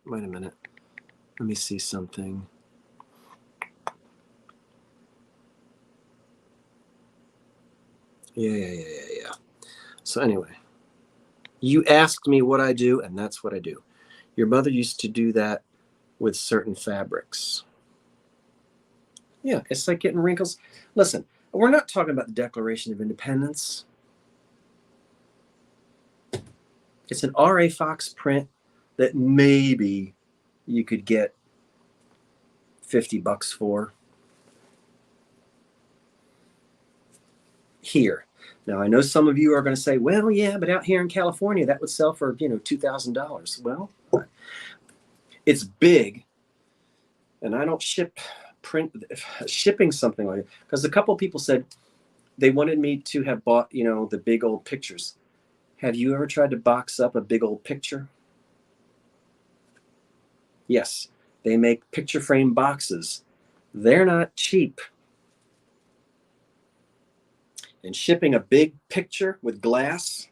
Wait a minute. Let me see something. Yeah. So anyway, you asked me what I do, and that's what I do. Your mother used to do that with certain fabrics. Yeah, it's like getting wrinkles. Listen, we're not talking about the Declaration of Independence. It's an R.A. Fox print that maybe you could get $50 for here. Now, I know some of you are going to say, well, yeah, but out here in California, that would sell for, $2,000. Well, it's big, and I don't shipping something like it, because a couple of people said they wanted me to have bought, the big old pictures. Have you ever tried to box up a big old picture? Yes, they make picture frame boxes. They're not cheap. And shipping a big picture with glass,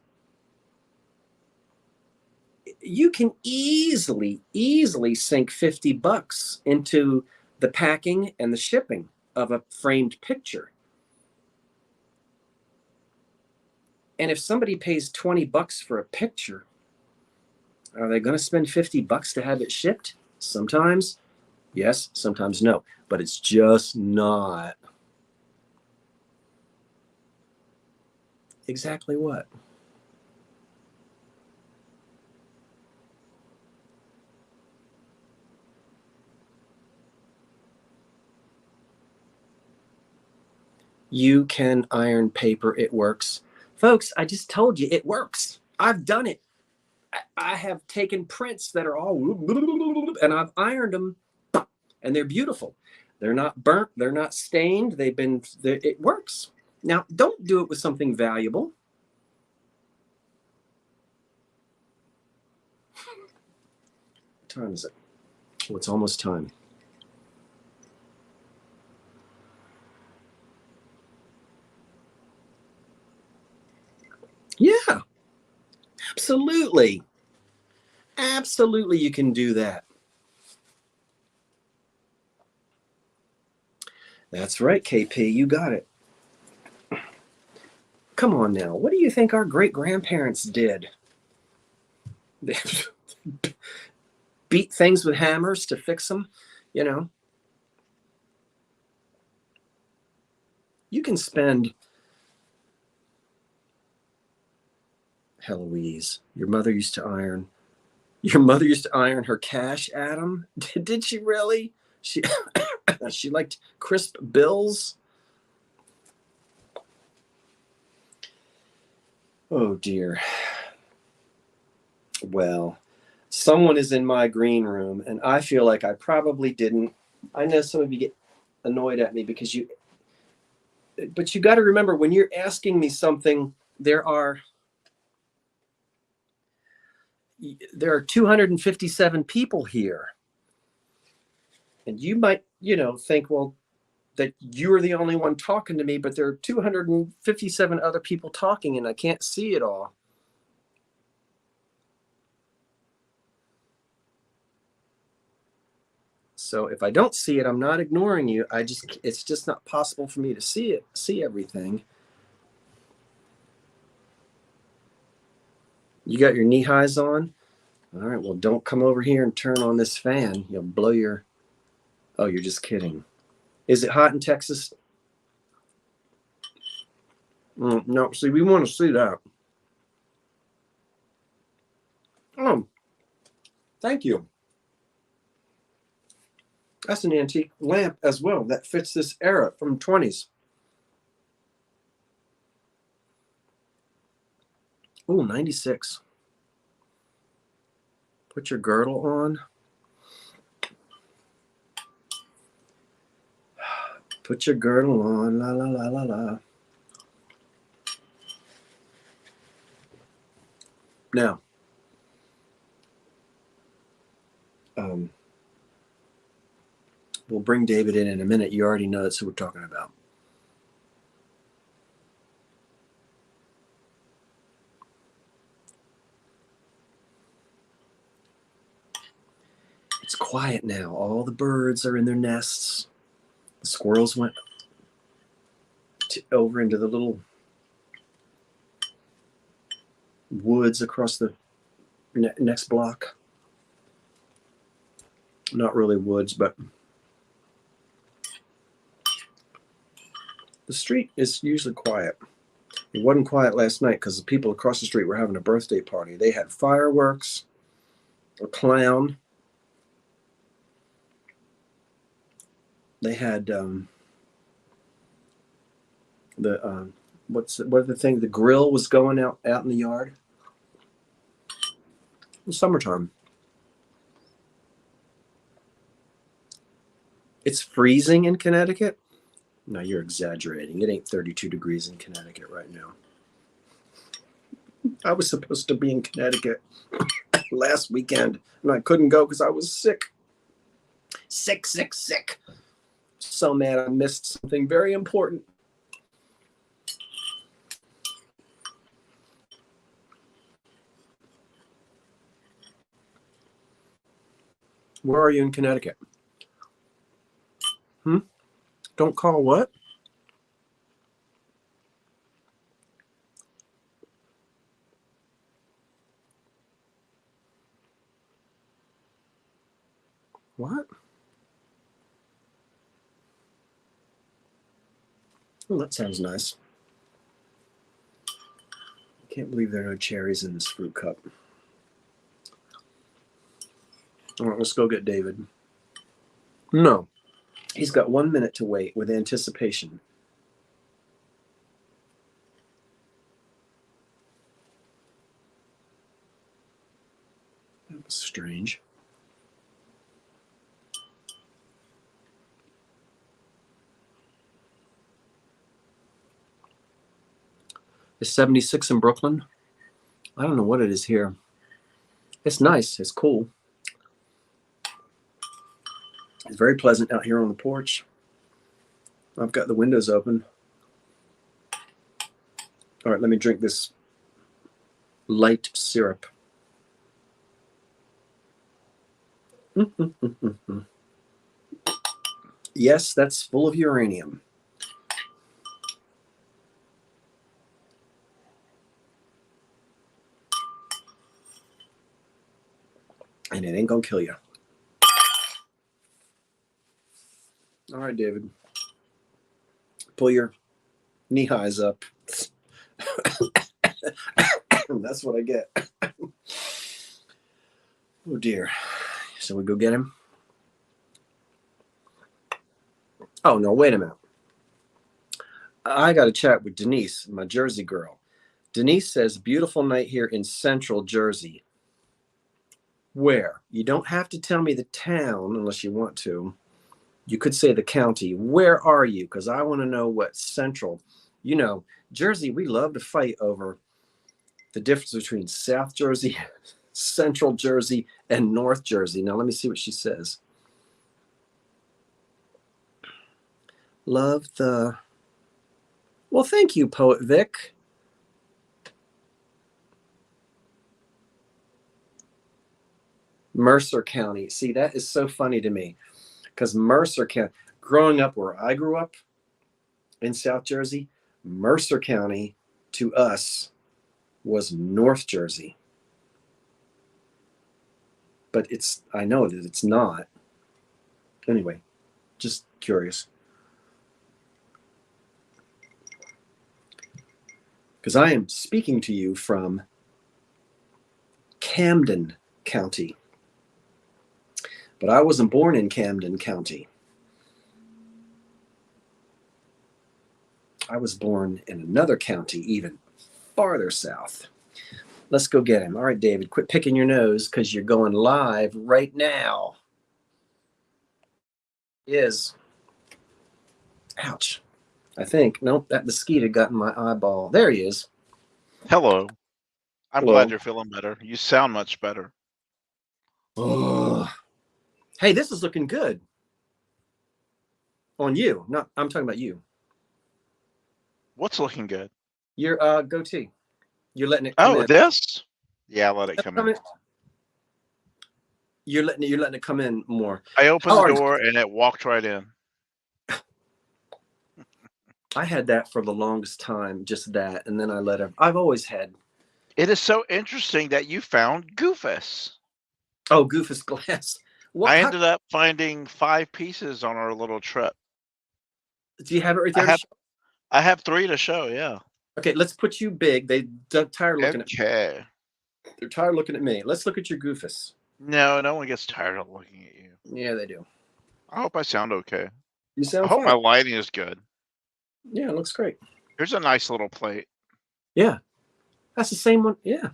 you can easily sink $50 into the packing and the shipping of a framed picture. And if somebody pays $20 for a picture, are they going to spend $50 to have it shipped? Sometimes yes, sometimes no, but it's just not exactly what? You can iron paper. It works. Folks, I just told you it works. I've done it. I have taken prints that are all and I've ironed them, and they're beautiful. They're not burnt. They're not stained. It works. Now, don't do it with something valuable. What time is it? Oh, it's almost time. Yeah, absolutely. Absolutely, you can do that. That's right, KP. You got it. Come on now. What do you think our great grandparents did? They beat things with hammers to fix them. You can spend. Heloise, your mother used to iron. Your mother used to iron her cash, Adam. Did she really? She she liked crisp bills. Oh dear. Well, someone is in my green room, and I feel like I probably didn't. I know some of you get annoyed at me but you got to remember, when you're asking me something, there are 257 people here, and you might think, well, that you're the only one talking to me, but there are 257 other people talking, and I can't see it all. So if I don't see it, I'm not ignoring you. It's just not possible for me to see everything. You got your knee highs on? All right, well, don't come over here and turn on this fan. You'll blow your... Oh, you're just kidding. Is it hot in Texas? No, see, we want to see that. Oh, thank you. That's an antique lamp as well that fits this era from 20s. Oh, 96. Put your girdle on. Put your girdle on, la la la la la. Now, we'll bring David in a minute. You already know that's who we're talking about. It's quiet now. All the birds are in their nests. The squirrels went over into the little woods across the next block. Not really woods, but the street is usually quiet. It wasn't quiet last night because the people across the street were having a birthday party. They had fireworks, a clown. They had what's the thing? The grill was going out in the yard. It was summertime. It's freezing in Connecticut. No, you're exaggerating. It ain't 32 degrees in Connecticut right now. I was supposed to be in Connecticut last weekend, and I couldn't go because I was sick. Sick. So mad I missed something very important. Where are you in Connecticut? Don't call what? What? Oh, that sounds nice. I can't believe there are no cherries in this fruit cup. All right, let's go get David. No, he's got 1 minute to wait with anticipation. That was strange. It's 76 in Brooklyn. I don't know what it is here. It's nice. It's cool. It's very pleasant out here on the porch. I've got the windows open. All right, let me drink this light syrup. Yes, that's full of uranium. And it ain't gonna kill you. All right, David. Pull your knee highs up. That's what I get. Oh dear. So we go get him? Oh no, wait a minute. I got to chat with Denise, my Jersey girl. Denise says, beautiful night here in central Jersey. Where? You don't have to tell me the town unless you want to. You could say the county. Where are you? Because I want to know what central. You know, Jersey, we love to fight over the difference between South Jersey, Central Jersey, and North Jersey. Now, let me see what she says. Love the... Well, thank you, Poet Vic. Mercer County. See, that is so funny to me because Mercer County, growing up where I grew up in South Jersey, Mercer County to us was North Jersey. But I know that it's not. Anyway, just curious. Because I am speaking to you from Camden County. But I wasn't born in Camden County. I was born in another county, even farther south. Let's go get him. All right, David, quit picking your nose because you're going live right now. He is. Ouch. I think. Nope, that mosquito got in my eyeball. There he is. Hello. I'm glad Hello. you're feeling better. You sound much better. Oh. Hey, this is looking good. On you. Not I'm talking about you. What's looking good? Your goatee. You're letting it come Oh, in. this? Yeah, let it come in. You're letting it come in more. I opened How the are you? door and it walked right in. I had that for the longest time, just that, and then I let her. I've always had. It is so interesting that you found Goofus. Oh, Goofus glass. What? I How ended up finding 5 pieces on our little trip. do you have it right I there to have show? I have 3 to show, yeah. Okay, let's put you big. They're tired looking at. Okay. They're tired looking at me. Let's look at your Goofus. No, no one gets tired of looking at you. Yeah, they do. I hope I sound okay. You I sound hope fine. my lighting is good. Yeah, it looks great. Here's a nice little plate. Yeah, that's the same one. Yeah,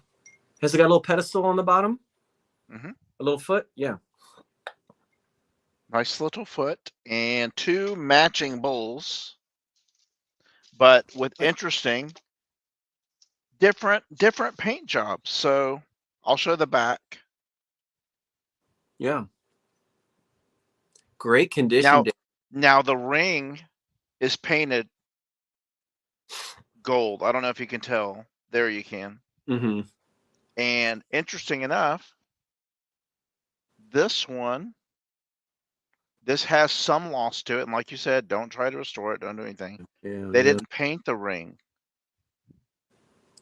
has it got a little pedestal on the bottom? Hmm. A little foot? Yeah. Nice little foot and 2 matching bowls, but with interesting different paint jobs. So I'll show the back. Yeah. Great condition. Now, now the ring is painted gold. I don't know if you can tell. There you can. Mm-hmm. And interesting enough, this one, this has some loss to it. And like you said, don't try to restore it. Don't do anything. Yeah. They Yeah. didn't paint the ring,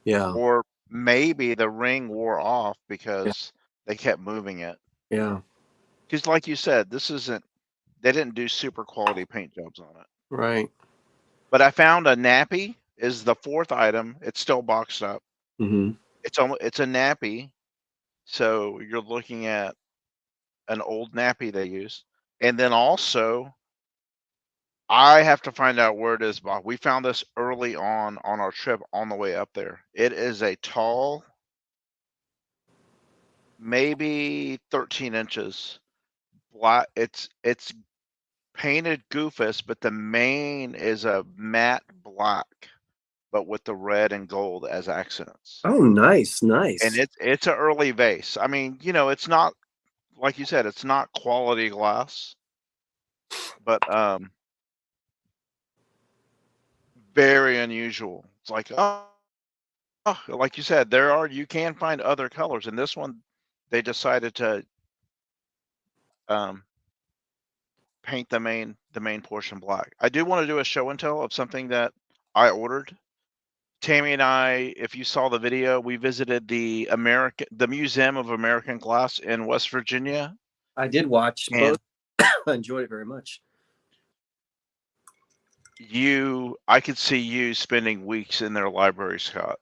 Yeah. or maybe the ring wore off Yeah. because they kept moving it. Yeah. Because like you said, this isn't, they didn't do super quality paint jobs on it. Right. But I found a nappy is the 4th item. It's still boxed up. Mm-hmm. It's a nappy. So you're looking at an old nappy they used. And then also, I have to find out where it is, Bob. We found this early on our trip on the way up there. It is a tall, maybe 13 inches. Black. It's painted Goofus, but the main is a matte black, but with the red and gold as accents. Oh, nice, And nice. it's an early vase. I mean, you know, it's not, like you said, it's not quality glass, but very unusual. It's like, oh, like you said, you can find other colors. And this one, they decided to um, paint the main portion black. I do want to do a show and tell of something that I ordered. Tammy and I, if you saw the video, we visited the Museum of American Glass in West Virginia. I did watch And both. I enjoyed it very much. I could see you spending weeks in their library, Scott.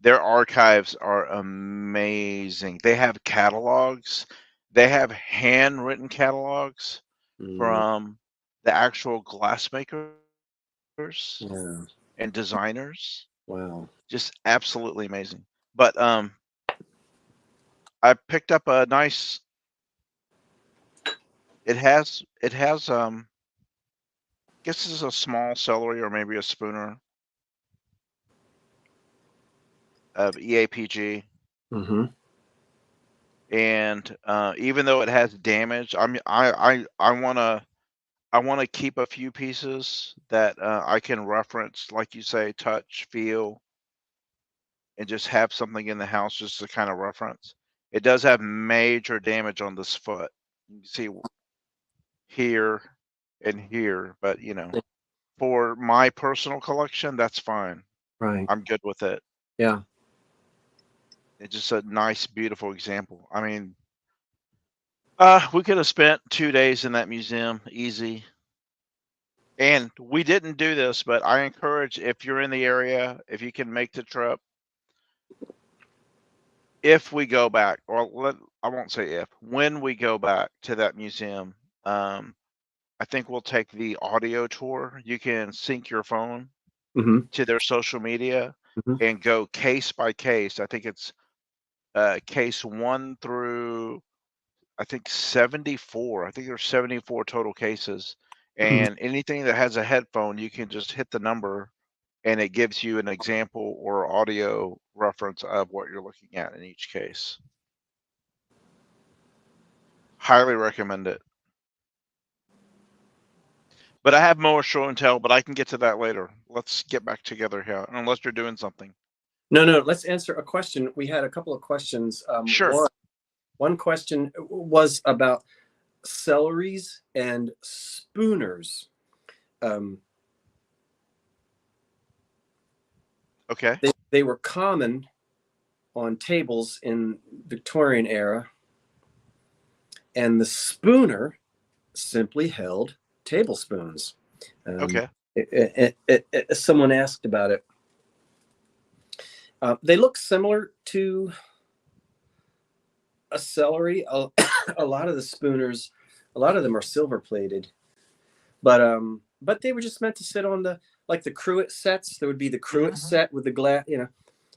Their archives are amazing. They have catalogs. They have handwritten catalogs Mm, from the actual glassmakers yeah. and designers. Wow. Just absolutely amazing. But I picked up a nice. It has I guess this is a small celery or maybe a spooner of EAPG. Mm-hmm. And even though it has damage, I want to keep a few pieces that I can reference, like you say, touch, feel, and just have something in the house just to kind of reference. It does have major damage on this foot. You can see here and here, but you know, for my personal collection, that's fine. Right. I'm good with it. Yeah. It's just a nice, beautiful example. I mean, we could have spent 2 days in that museum easy. And we didn't do this, but I encourage, if you're in the area, if you can make the trip, if we go back, I won't say if, when we go back to that museum, I think we'll take the audio tour. You can sync your phone Mm-hmm. to their social media Mm-hmm. and go case by case. I think it's case 1 through, I think 74. I think there's 74 total cases. And anything that has a headphone, you can just hit the number and it gives you an example or audio reference of what you're looking at in each case. Highly recommend it. But I have more show and tell, but I can get to that later. Let's get back together here, unless you're doing something. No, let's answer a question. We had a couple of questions. Sure. One question was about celeries and spooners. Okay. They were common on tables in Victorian era, and the spooner simply held tablespoons. Okay. Someone asked about it. They look similar to a celery. A lot of the spooners, a lot of them are silver plated, but they were just meant to sit on the, like the cruet sets. There would be the cruet set with the glass,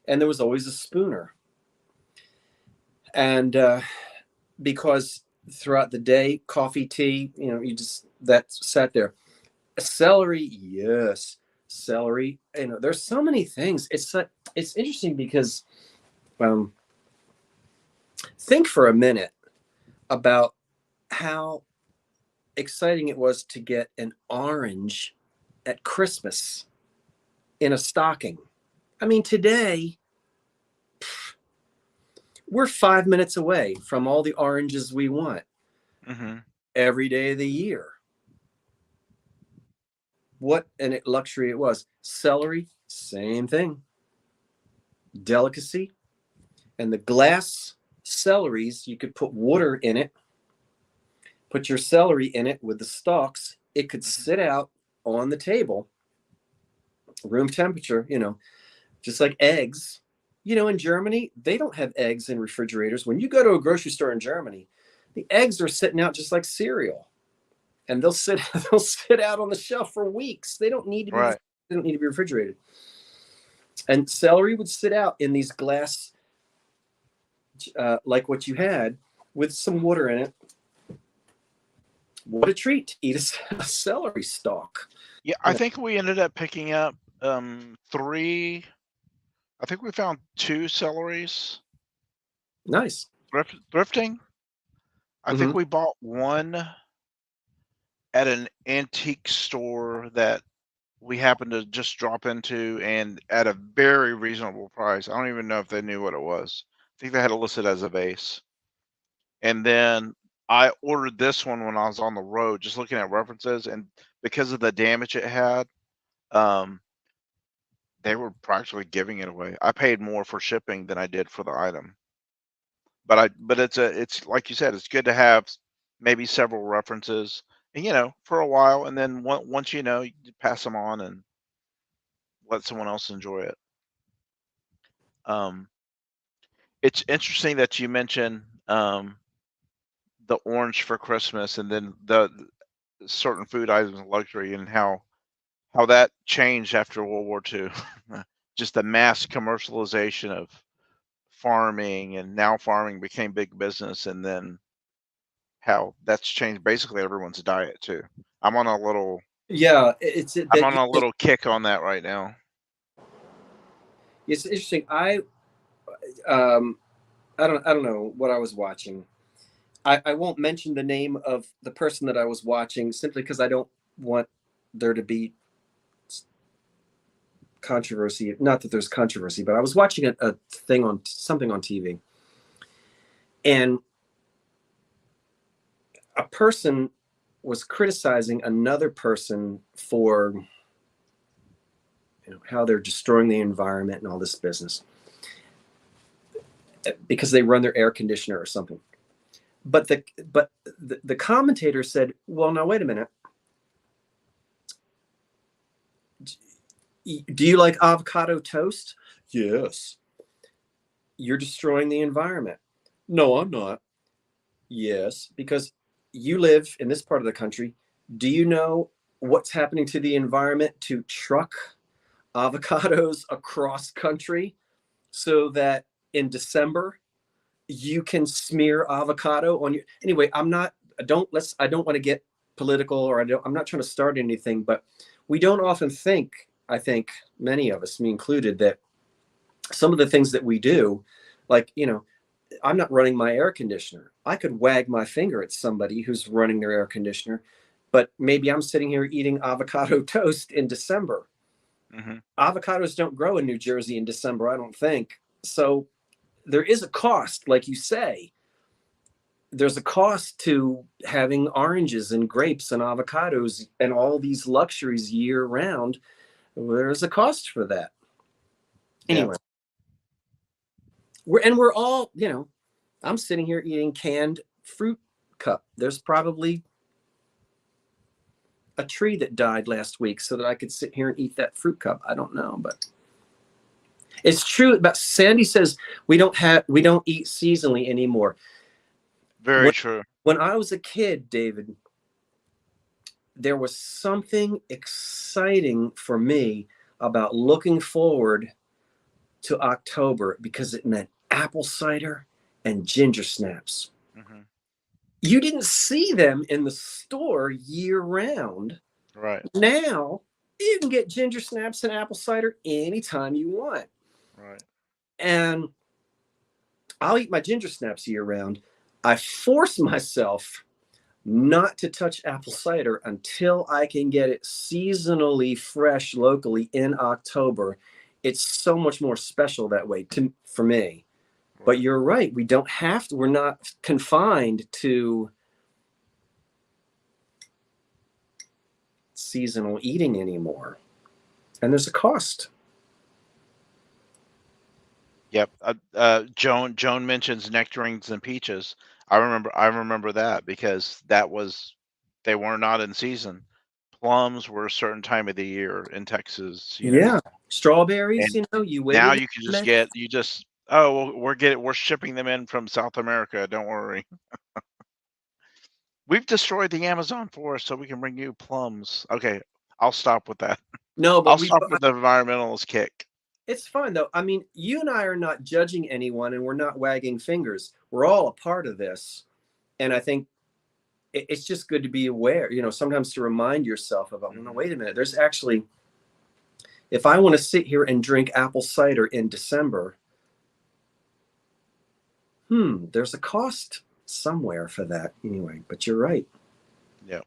and there was always a spooner. And because throughout the day, coffee, tea, that sat there. Celery, yes, celery. There's so many things. It's interesting because think for a minute about how exciting it was to get an orange at Christmas in a stocking. I mean, today we're 5 minutes away from all the oranges we want every day of the year. What a luxury it was. Celery, same thing. Delicacy. And the glass celeries, you could put water in it, put your celery in it with the stalks. It could sit out on the table, room temperature, just like eggs. In Germany, they don't have eggs in refrigerators. When you go to a grocery store in Germany, the eggs are sitting out just like cereal. And they'll sit out on the shelf for weeks. They don't need to be They don't need to be refrigerated. And celery would sit out in these glass, like what you had, with some water in it. What a treat to eat a celery stalk. Yeah, I think we ended up picking up 3. I think we found 2 celeries. Nice. Thrifting. I think we bought one at an antique store that we happened to just drop into, and at a very reasonable price. I don't even know if they knew what it was. I think they had it listed as a vase. And then I ordered this one when I was on the road, just looking at references, and because of the damage it had, they were practically giving it away. I paid more for shipping than I did for the item. But it's like you said, it's good to have maybe several references, and for a while, and then once you pass them on and let someone else enjoy it. It's interesting that you mentioned the orange for Christmas, and then the certain food items of luxury, and how that changed after World War II. Just the mass commercialization of farming, and now farming became big business, and then how that's changed basically everyone's diet too. I'm on a little kick on that right now. It's interesting. I don't know what I was watching. I won't mention the name of the person that I was watching, simply because I don't want there to be controversy. Not that there's controversy, but I was watching a thing on something on TV, and a person was criticizing another person for how they're destroying the environment and all this business because they run their air conditioner or something. But the commentator said, well, now wait a minute. Do you like avocado toast? Yes. You're destroying the environment. No, I'm not. Yes, because you live in this part of the country. Do you know what's happening to the environment to truck avocados across country so that in December you can smear avocado on your. Anyway, I don't want to get political, or I'm not trying to start anything, but we don't often think, I think many of us, me included, that some of the things that we do, like, I'm not running my air conditioner. I could wag my finger at somebody who's running their air conditioner, but maybe I'm sitting here eating avocado toast in December. Mm-hmm. Avocados don't grow in New Jersey in December, I don't think. So there is a cost, like you say. There's a cost to having oranges and grapes and avocados and all these luxuries year round. There's a cost for that. Anyway, we're all, I'm sitting here eating canned fruit cup. There's probably a tree that died last week so that I could sit here and eat that fruit cup. I don't know, but it's true. But Sandy says we don't eat seasonally anymore. Very true. When I was a kid, David, there was something exciting for me about looking forward to October because it meant apple cider and ginger snaps. Mm-hmm. You didn't see them in the store year round. Right. Now you can get ginger snaps and apple cider anytime you want. Right. And I'll eat my ginger snaps year round. I force myself not to touch apple cider until I can get it seasonally fresh locally in October. It's so much more special that way for me. Right. But you're right. We don't have to. We're not confined to seasonal eating anymore. And there's a cost. Yep. Joan mentions nectarines and peaches. I remember that because they were not in season. Plums were a certain time of the year in Texas. Yeah. Strawberries, and you now waited. you can just we're shipping them in from South America. Don't worry. We've destroyed the Amazon forest so we can bring you plums. Okay, I'll stop with that. No, but I'll stop with the environmentalist kick. It's fine though. I mean, you and I are not judging anyone and we're not wagging fingers. We're all a part of this. And I think it's just good to be aware, sometimes to remind yourself about, no, wait a minute, there's actually, if I want to sit here and drink apple cider in December, there's a cost somewhere for that anyway, but you're right. Yeah.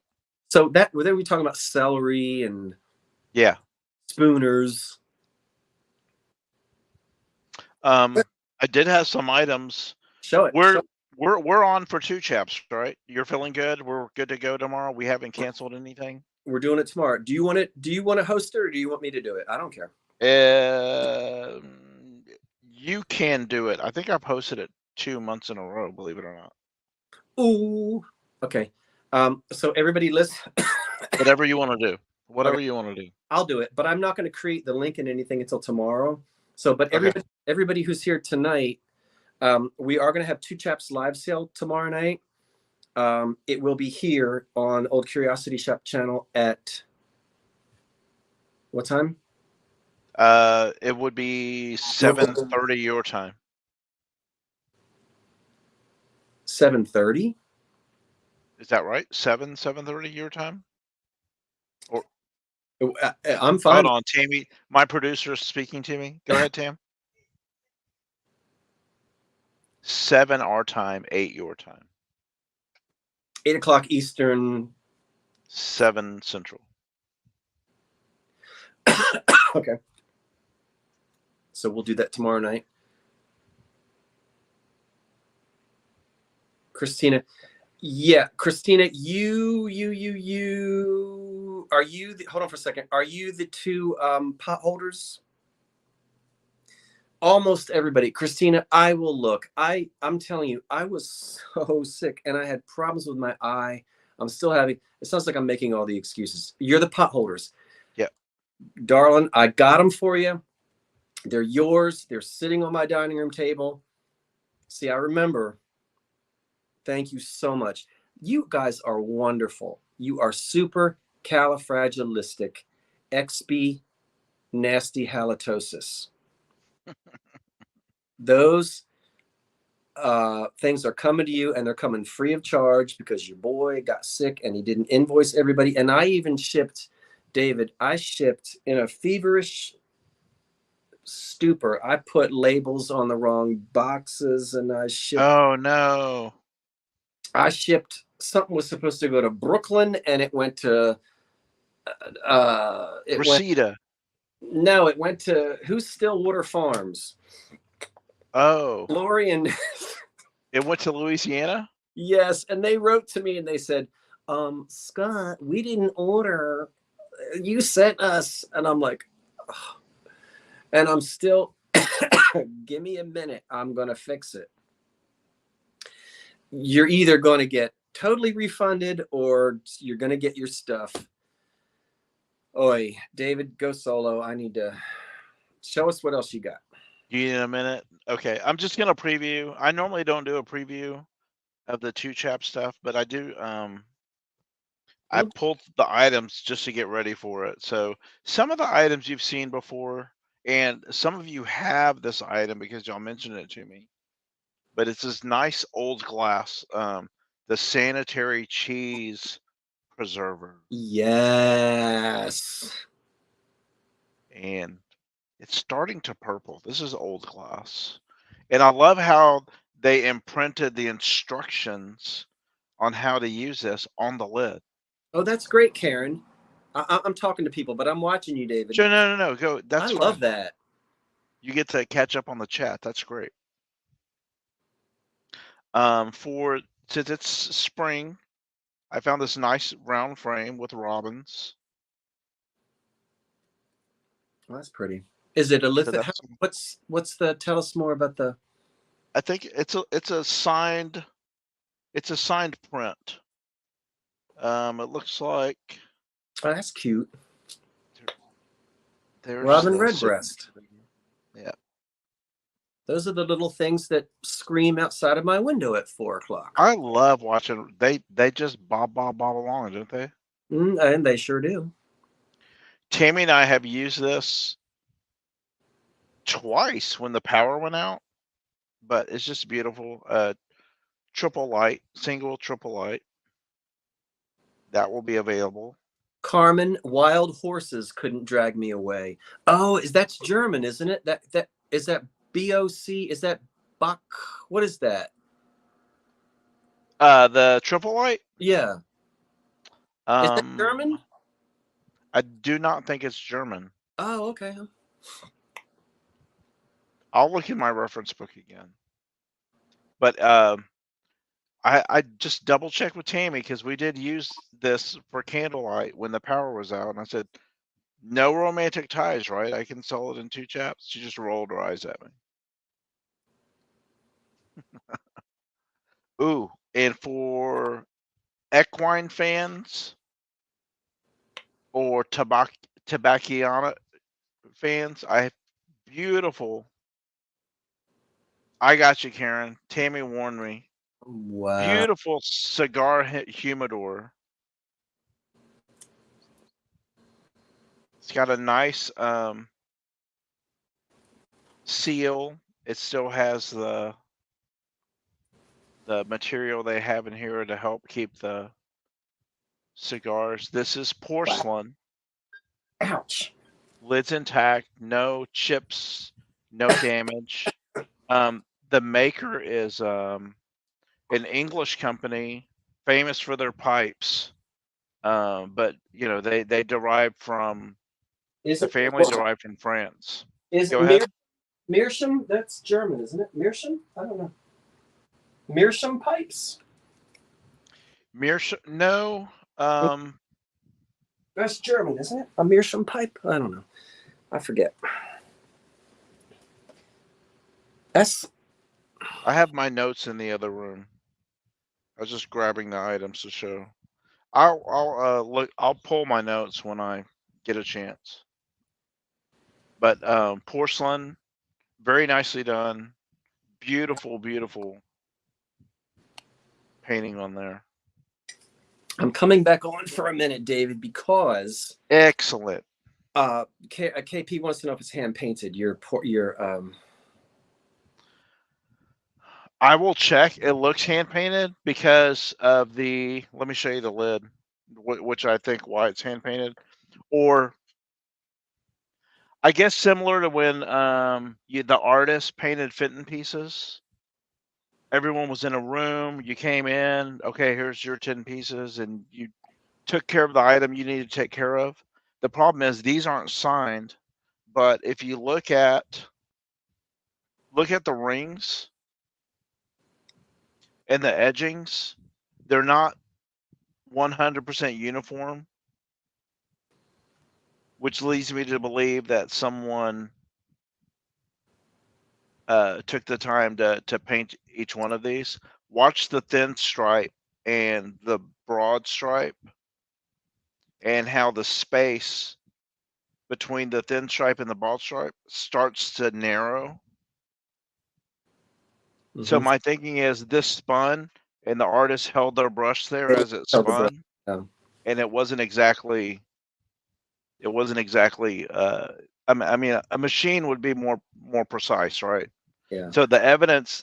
So then we're talking about celery and spooners. I did have some items. Show it. We're on for 2 chaps, right? You're feeling good? We're good to go tomorrow? We haven't canceled anything? We're doing it tomorrow. Do you want to host it or do you want me to do it? I don't care. You can do it. I think I've hosted it 2 months in a row, believe it or not. Ooh. Okay. So everybody listen. Whatever you want to do. Whatever you want to do. I'll do it, but I'm not going to create the link and anything until tomorrow. So, but everybody who's here tonight, we are going to have 2 Chaps live sale tomorrow night. It will be here on Old Curiosity Shop channel at what time? It would be 7:30 your time. 7:30? Is that right? 7:30 your time? Or I'm fine. Hold on, Tammy. My producer is speaking to me. Go ahead, Tam. 7 our time, 8 your time. 8 o'clock Eastern. 7 Central. Okay. So we'll do that tomorrow night. Christina. Yeah, Christina, you are you hold on for a second. Are you the 2 pot holders? Almost everybody. Christina, I will look. I'm telling you, I was so sick and I had problems with my eye. I'm still having, it sounds like I'm making all the excuses. You're the pot holders. Yeah. Darling, I got them for you. They're yours. They're sitting on my dining room table. See, I remember. Thank you so much. You guys are wonderful. You are super califragilistic, XB nasty halitosis. Those, things are coming to you, and they're coming free of charge because your boy got sick and he didn't invoice everybody. And I even shipped, David, I shipped in a feverish stupor. I put labels on the wrong boxes, and Oh no. I shipped something was supposed to go to Brooklyn, and it went to it went Reseda. no, it went to who's Stillwater Farms. Oh. Lori and It went to Louisiana? yes, and they wrote to me and they said, Scott, we didn't order. You sent us. And I'm like, oh. And I'm still, give me a minute. I'm going to fix it. You're either going to get totally refunded or you're going to get your stuff. Oi, David, go solo. I need to show us what else you got. You need a minute? Okay, I'm just gonna preview. I normally don't do a preview of the two chap stuff, but I do. I pulled the items just to get ready for it. So some of the items you've seen before, and some of you have this item because y'all mentioned it to me. But it's this nice old glass, the sanitary cheese preserver, Yes. and it's starting to purple. This is old glass. And I love how they imprinted the instructions on how to use this on the lid. Oh, that's great, Karen. I'm talking to people, but I'm watching you, David. Sure, no, go. That's I love that. You get to catch up on the chat. That's great. Since it's spring, I found this nice round frame with robins. Well, that's pretty. Is it a So lithic? What's the? Tell us more about the. I think it's a signed print. It looks like. Oh, that's cute. There's Robin the Redbreast. Yeah. Those are the little things that scream outside of my window at 4 o'clock. I love watching. They just bob along, don't they? And they sure do. Tammy and I have used this twice when the power went out, but it's just beautiful. Triple light, single triple light. That will be available. Carmen, wild horses couldn't drag me away. Oh, that's German, isn't it? That is that BOC? Is that Bach? What is that? The triple light. Yeah. Is that German? I do not think it's German. Oh, okay. I'll look in my reference book again. But I just double checked with Tammy because we did use this for candlelight when the power was out, and I said, "No romantic ties, right? I can sell it in two chaps." She just rolled her eyes at me. Ooh, and for equine fans or Tabacchiana fans, I have beautiful. I got you, Karen. Tammy warned me. Wow. Beautiful cigar humidor. It's got a nice seal. It still has the material they have in here to help keep the cigars. This is porcelain. Ouch. Lid's intact, no chips, no damage. The maker is an English company famous for their pipes. But you know, they derive from the family derived from France. Is Go ahead. Meerschaum? That's German, isn't it? Meerschaum? I don't know. Meerschaum pipes? Meerschaum? No. That's German, isn't it? A Meerschaum pipe? I don't know. I forget. I have my notes in the other room. I was just grabbing the items to show. I'll pull my notes when I get a chance. But porcelain, very nicely done. Beautiful, beautiful painting on there. I'm coming back on for a minute, David, because excellent. KP wants to know if it's hand painted. I will check. It looks hand painted because of the. Let me show you the lid, which I think why it's hand painted, or I guess similar to when the artist painted Fenton pieces. Everyone was in a room. You came in. Okay, here's your 10 pieces, and you took care of the item you needed to take care of. The problem is these aren't signed, but if you look at the rings and the edgings, they're not 100% uniform, which leads me to believe that someone took the time to paint each one of these. Watch the thin stripe and the broad stripe, and how the space between the thin stripe and the broad stripe starts to narrow. So Mm-hmm. my thinking is this spun, and the artist held their brush there as it Held the brush spun, down. and it wasn't exactly. I mean, a machine would be more precise, right? Yeah. So the evidence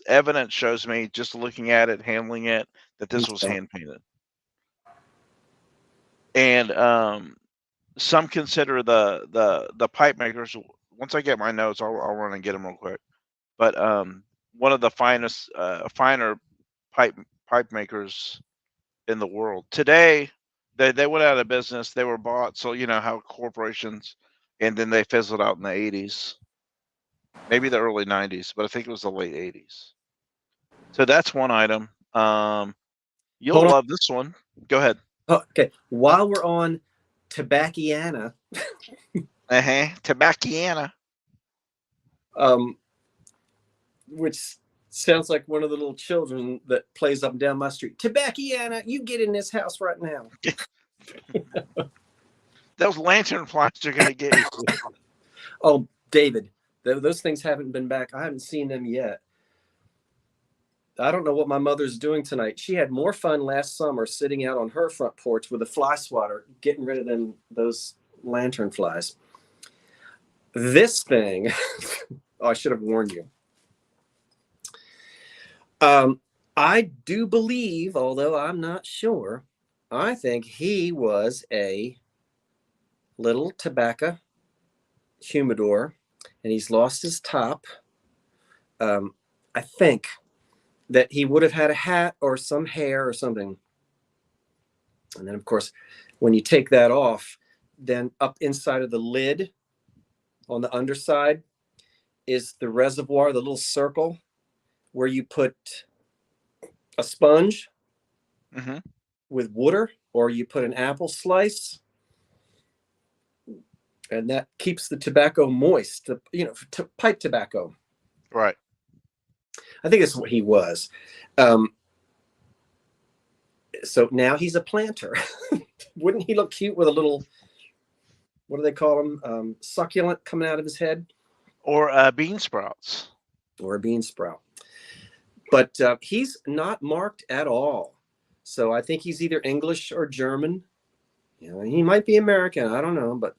shows me, just looking at it, handling it, that this was So, hand painted. And some consider the pipe makers. Once I get my notes, I'll run and get them real quick. But one of the finer pipe makers in the world today. They went out of business. They were bought. So you know how corporations, and then they fizzled out in the 80s, maybe the early 90s, but I think it was the late 80s. So that's one item. You'll hold on. love this one. Go ahead. Oh, okay. While we're on Tobacciana, Tobacciana. which sounds like one of the little children that plays up and down my street. Tobacciana, you get in this house right now. Those lantern flies are gonna get you. Oh, David, those things haven't been back. I haven't seen them yet. I don't know what my mother's doing tonight. She had more fun last summer sitting out on her front porch with a fly swatter, getting rid of those lantern flies. This thing, oh, I should have warned you. I do believe, although I'm not sure, I think he was a little tobacco humidor, and he's lost his top. I think that he would have had a hat or some hair or something. And then, of course, when you take that off, then up inside of the lid on the underside is the reservoir, the little circle where you put a sponge Mm-hmm. with water, or you put an apple slice, and that keeps the tobacco moist, pipe tobacco. Right. I think that's what he was. So now he's a planter. Wouldn't he look cute with a little, what do they call them? Succulent coming out of his head? Or bean sprouts. Or a bean sprout. But he's not marked at all. So I think he's either English or German. He might be American. I don't know. But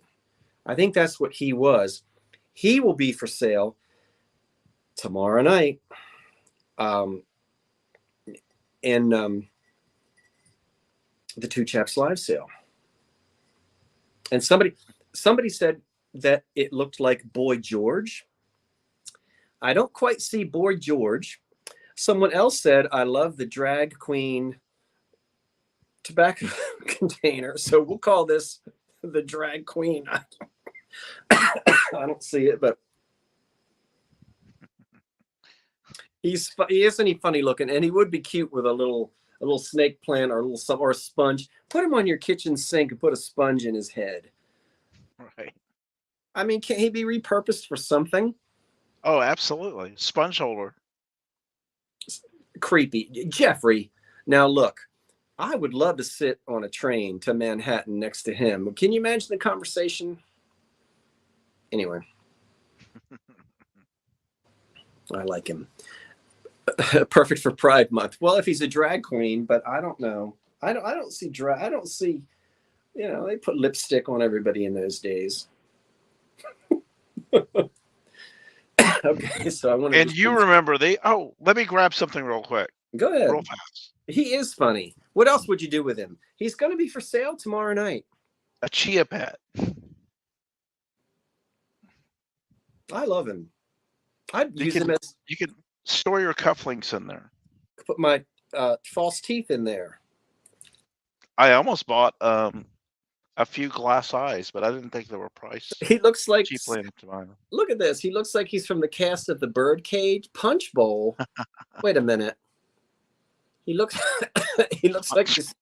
I think that's what he was. He will be for sale tomorrow night in the Two Chaps live sale. And somebody said that it looked like Boy George. I don't quite see Boy George. Someone else said, I love the drag queen tobacco container. So we'll call this the drag queen. I don't see it, but he isn't he funny looking, and he would be cute with a little snake plant or or a sponge. Put him on your kitchen sink and put a sponge in his head. Right. I mean, can't he be repurposed for something? Oh, absolutely. Sponge holder. Creepy. Jeffrey, now look, I would love to sit on a train to Manhattan next to him. Can you imagine the conversation? Anyway, I like him. Perfect for Pride Month. Well, if he's a drag queen, but I don't know. I don't see drag. I don't see. They put lipstick on everybody in those days. Okay, so I want to And just you remember let me grab something real quick, go real ahead. fast. He is funny. What else would you do with him? He's going to be for sale tomorrow night. A chia pet. I love him. I'd You use him can as you can store your cufflinks in there. put my false teeth in there. I almost bought a few glass eyes, but I didn't think they were priced He looks like cheaply enough to buy them. look at this. He looks like he's from the cast of the Birdcage Punch Bowl. Wait a minute. He looks he looks like this.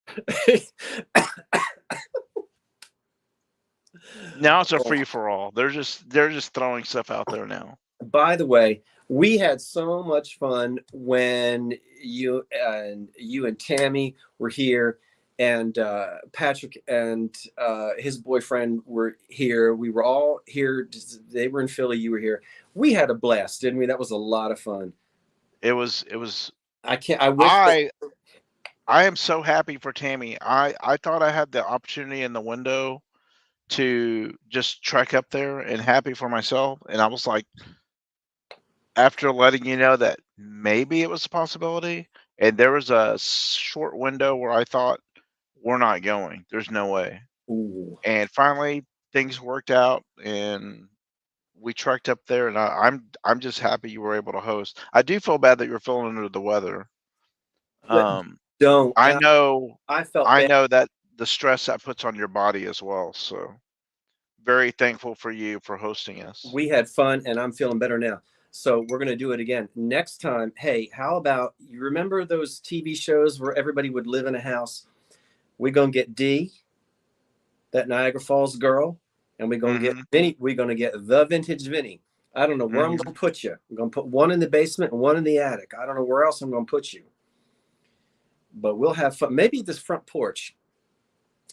Now it's a free for all. They're just throwing stuff out there now. By the way, we had so much fun when you and Tammy were here, and Patrick and his boyfriend were here. We were all here. They were in Philly. You were here. We had a blast, didn't we? That was a lot of fun. It was I can't. I wish that. I am so happy for Tammy. I thought I had the opportunity in the window to just trek up there, and happy for myself. And I was like, after letting you know that maybe it was a possibility, and there was a short window where I thought, we're not going. There's no way. Ooh. And finally, things worked out, and we trekked up there. And I'm just happy you were able to host. I do feel bad that you're feeling under the weather. But Um, don't. I know, I felt I bad. know that the stress that puts on your body as well. So very thankful for you for hosting us. We had fun, and I'm feeling better now. So we're gonna do it again next time. Hey, how about you remember those TV shows where everybody would live in a house? We're gonna get Dee, that Niagara Falls girl, and we're gonna get Hmm. Vinny. We're gonna get the vintage Vinny. I don't know where I'm Hmm. gonna put you. I'm gonna put one in the basement and one in the attic. I don't know where else I'm gonna put you, but we'll have fun. Maybe this front porch.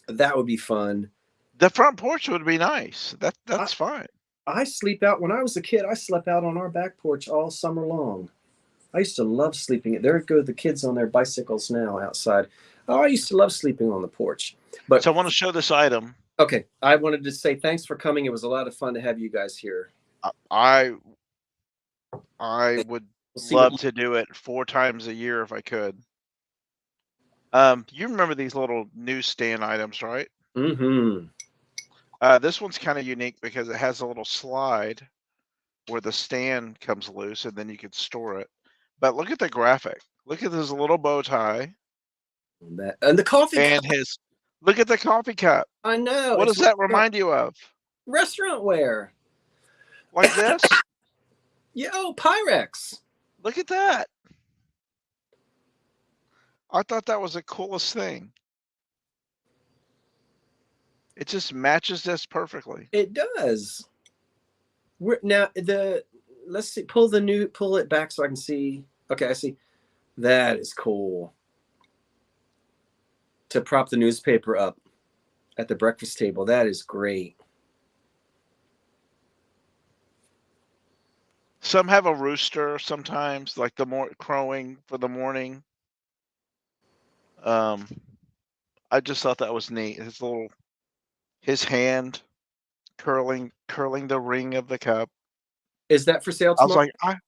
That would be fun. The front porch would be nice. I, That's fine. I sleep out. When I was a kid, I slept out on our back porch all summer long. I used to love sleeping. There go the kids on their bicycles now outside. Oh, I used to love sleeping on the porch. But So I want to show this item. okay, I wanted to say thanks for coming. It was a lot of fun to have you guys here. I I would We'll see what. love to do it 4 times a year if I could. You remember these little newsstand items, right? Mm-hmm. This one's kind of unique because it has a little slide where the stand comes loose, and then you can store it. But look at the graphic. Look at his little bow tie And the coffee cup. and his. Look at the coffee cup. I know. What It's does that remind you of? restaurant wear. Like this? Yo, Pyrex. Look at that. I thought that was the coolest thing. It just matches this perfectly. It does. We're now the let's see, pull it back so I can see. Okay, I see. That is cool. To prop the newspaper up at the breakfast table. That is great. Some have a rooster sometimes, like the more crowing for the morning. Um, I just thought that was neat. His hand curling the ring of the cup. Is that for sale I was tomorrow? like,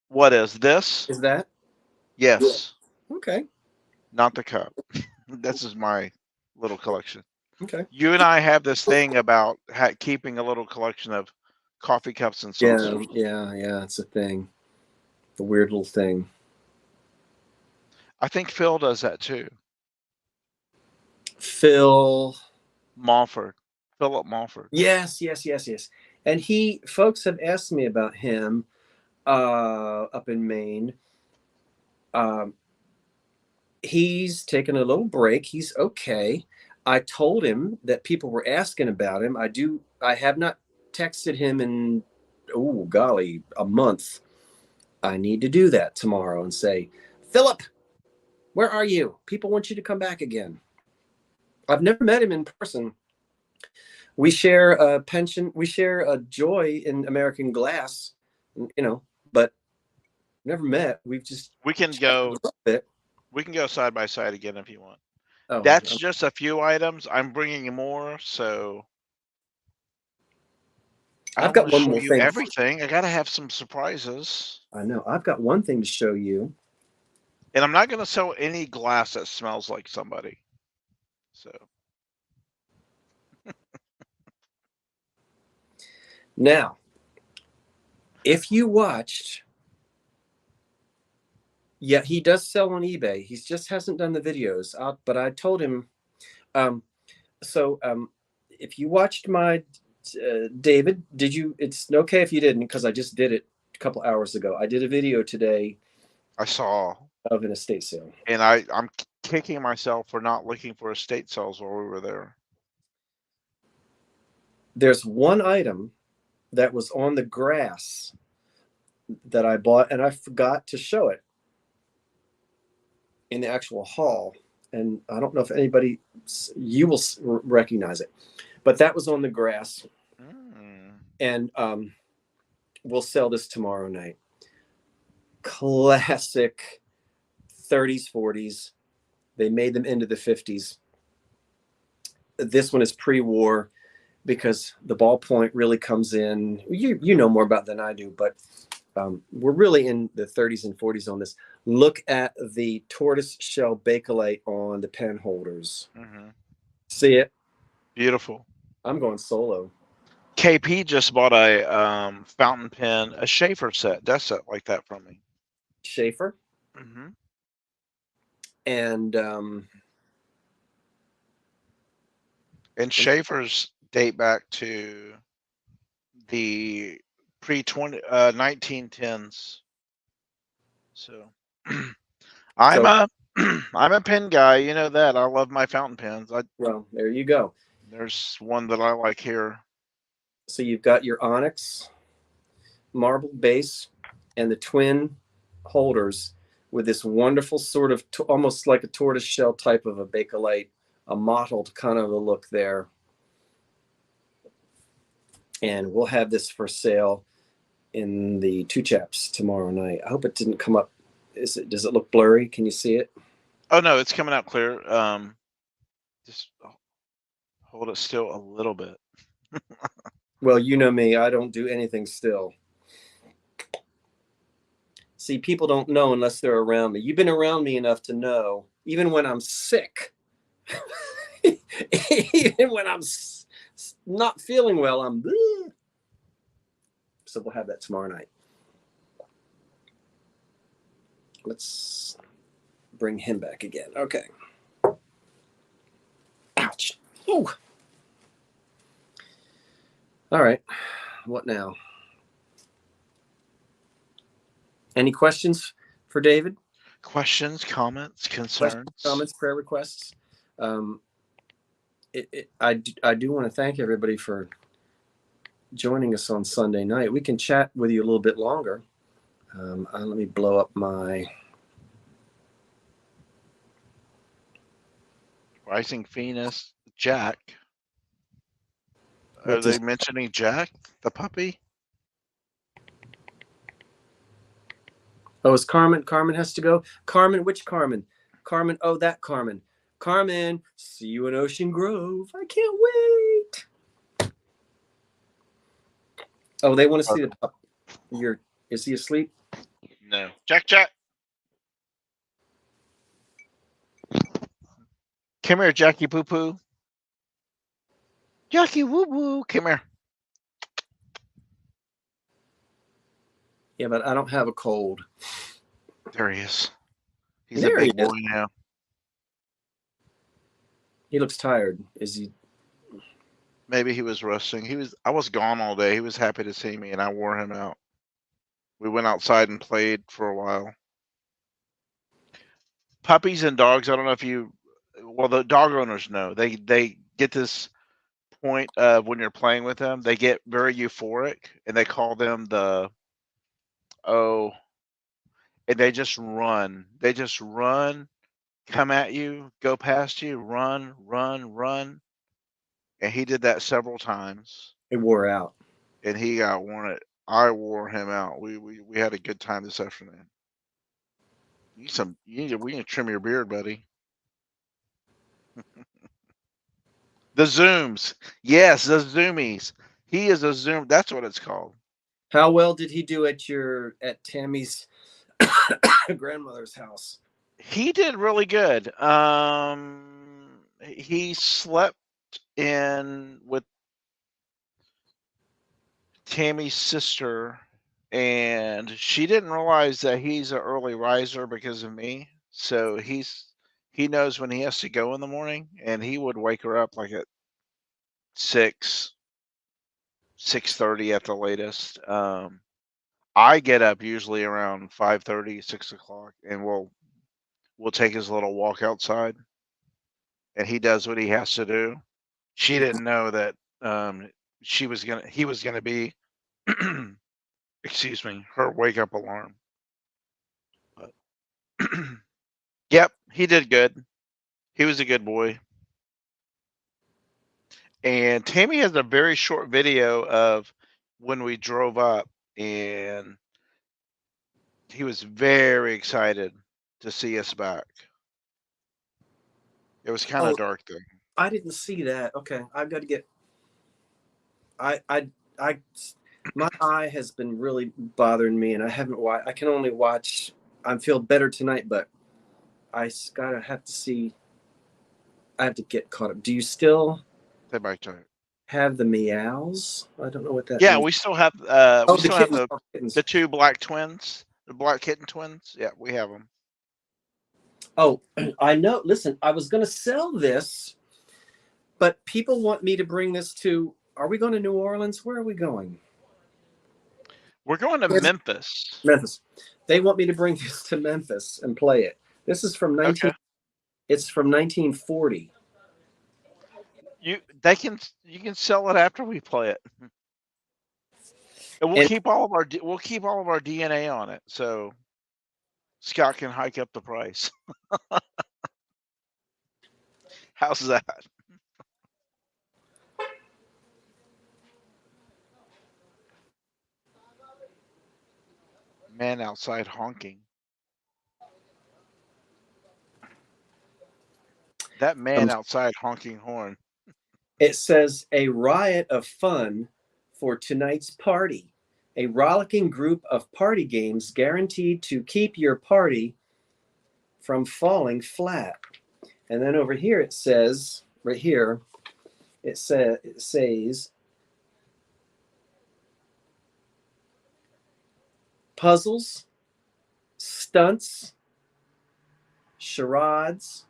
what is this? Is that? Yes, Okay. not the cup. This is my little collection. Okay. You and I have this thing about keeping a little collection of coffee cups and Yeah, saucers. yeah. It's a thing. The weird little thing. I think Phil does that too. Phil. Mofford, Philip Mofford. Yes. And folks have asked me about him up in Maine. Um, he's taken a little break. He's okay. I told him that people were asking about him. I have not texted him in, oh golly, a month. I need to do that tomorrow and say, Philip, where are you? People want you to come back again. I've never met him in person. We share a pension. We share a joy in American Glass, but never met. We've just We can chatted a go. little bit. We can go side by side again if you want. Oh, That's just a few items. I'm bringing more, so I I've don't want got to one show more you thing. everything. I got to have some surprises. I know. I've got one thing to show you. And I'm not going to sell any glass that smells like somebody. So. Now, if you watched, yeah, he does sell on eBay. He just hasn't done the videos. But I told him, um, if you watched my David, did you? It's okay if you didn't, because I just did it a couple hours ago. I did a video today I saw, of an estate sale. and I'm kicking myself for not looking for estate sales while we were there. There's one item that was on the grass that I bought, and I forgot to show it in the actual hall. And I don't know if anybody, you will recognize it, but that was on the grass. And we'll sell this tomorrow night. Classic 30s, 40s. They made them into the 50s. This one is pre-war because the ballpoint really comes in. You know more about than I do, but we're really in the 30s and 40s on this. Look at the tortoise shell bakelite on the pen holders. See it? Beautiful. I'm going solo. KP just bought a fountain pen, a Schaefer set, desk set like that from me. Schaefer. And Schaeffer's date back to the pre-1910s. So I'm a pen guy, you know that. I love my fountain pens. Well, there you go. There's one that I like here. So you've got your onyx marble base and the twin holders with this wonderful sort of almost like a tortoise shell type of a bakelite, a mottled kind of a look there. And we'll have this for sale in the two chaps tomorrow night. I hope it didn't come up. Does it look blurry? Can you see it? Oh no, it's coming out clear. Just hold it still a little bit. Well, you know me, I don't do anything still. See, people don't know unless they're around me. You've been around me enough to know, even when I'm sick, even when I'm not feeling well, I'm bleh. So we'll have that tomorrow night. Let's bring him back again. Okay. Ouch. Ooh. All right. What now? Any questions for David? Questions, comments, concerns? Comments, prayer requests. I do want to thank everybody for joining us on Sunday night. We can chat with you a little bit longer. Let me blow up my Rising Venus, Jack. Are they mentioning Jack, the puppy? Oh, is Carmen? Carmen has to go. Carmen, which Carmen? Carmen. Oh, that Carmen. Carmen, see you in Ocean Grove. I can't wait. Oh, they want to see the pup. Is he asleep? No. Jack, Jack. Come here, Jackie Poo Poo. Jackie Woo Woo. Come here. Yeah, but I don't have a cold. There he is. He's there a big boy now. He looks tired. Is he? Maybe he was resting. I was gone all day. He was happy to see me, and I wore him out. We went outside and played for a while. Puppies and dogs, I don't know if well, the dog owners know. They get this point of when you're playing with them, they get very euphoric, and they call them and they just run. They just run, come at you, go past you, run, run, run. And he did that several times. It wore out. And he got worn it. I wore him out. We had a good time this afternoon. We need to trim your beard, buddy. The zooms. Yes, the zoomies. He is a Zoom. That's what it's called. How well did he do at Tammy's grandmother's house? He did really good. He slept in with Tammy's sister, and she didn't realize that he's an early riser because of me. So he knows when he has to go in the morning, and he would wake her up like at 6:30 at the latest. I get up usually around 5:30, 6 o'clock, and we'll take his little walk outside, and he does what he has to do. She didn't know that he was gonna be excuse me, her wake up alarm. But yep, he did good. He was a good boy. And Tammy has a very short video of when we drove up, and he was very excited to see us back. It was kind Oh, of dark though. I didn't see that. Okay, I've got to get. I my eye has been really bothering me, and I haven't watched. I can only watch. I feel better tonight, but gotta have to see. I have to get caught up. Do you still They might try it. have the meows? I don't know what that Yeah, means. we Oh, the still have kittens. Oh, kittens. the two black twins, the black kitten twins. Yeah, we have them. Oh, I know. Listen, I was going to sell this, but people want me to bring this to. Are we going to New Orleans? Where are we going? We're going to Yes. Memphis. Memphis. They want me to bring this to Memphis and play it. This is from 19. Okay. It's from 1940. You can sell it after we play it. And And we'll keep all of our DNA on it, so Scott can hike up the price. How's that? Man outside honking. That man outside honking horn. it says a riot of fun for tonight's party. A rollicking group of party games guaranteed to keep your party from falling flat. And then over here it says, right here, it says puzzles, stunts, charades,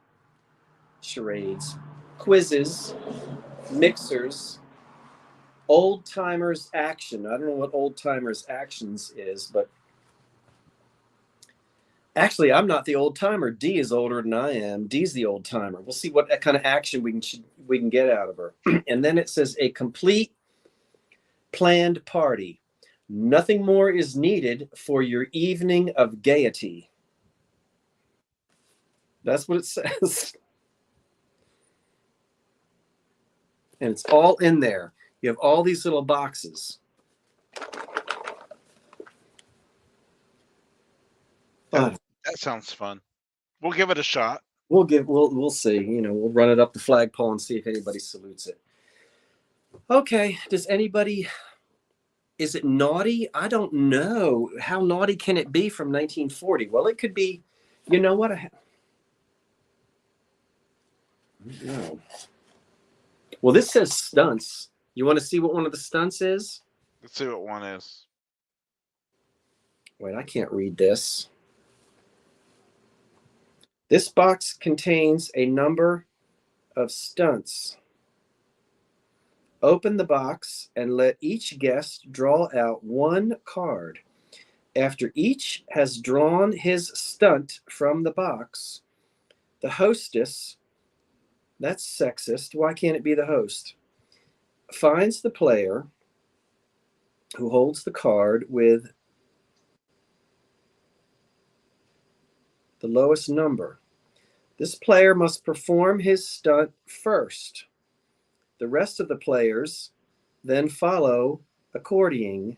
quizzes, mixers, old timers action. I don't know what old timers actions is, but actually, I'm not the old timer. Dee is older than I am. Dee's the old timer. We'll see what kind of action we can get out of her. And then it says a complete planned party. Nothing more is needed for your evening of gaiety. That's what it says. And it's all in there. You have all these little boxes. That sounds fun. We'll give it a shot. We'll see. We'll run it up the flagpole and see if anybody salutes it. Okay. Is it naughty? I don't know. How naughty can it be from 1940? Well, it could be. You know what? No. Well, this says stunts. You want to see what one of the stunts is? Let's see what one is. Wait, I can't read this. This box contains a number of stunts. Open the box and let each guest draw out one card. After each has drawn his stunt from the box, the hostess, that's sexist, why can't it be the host, finds the player who holds the card with the lowest number. This player must perform his stunt first. The rest of the players then follow according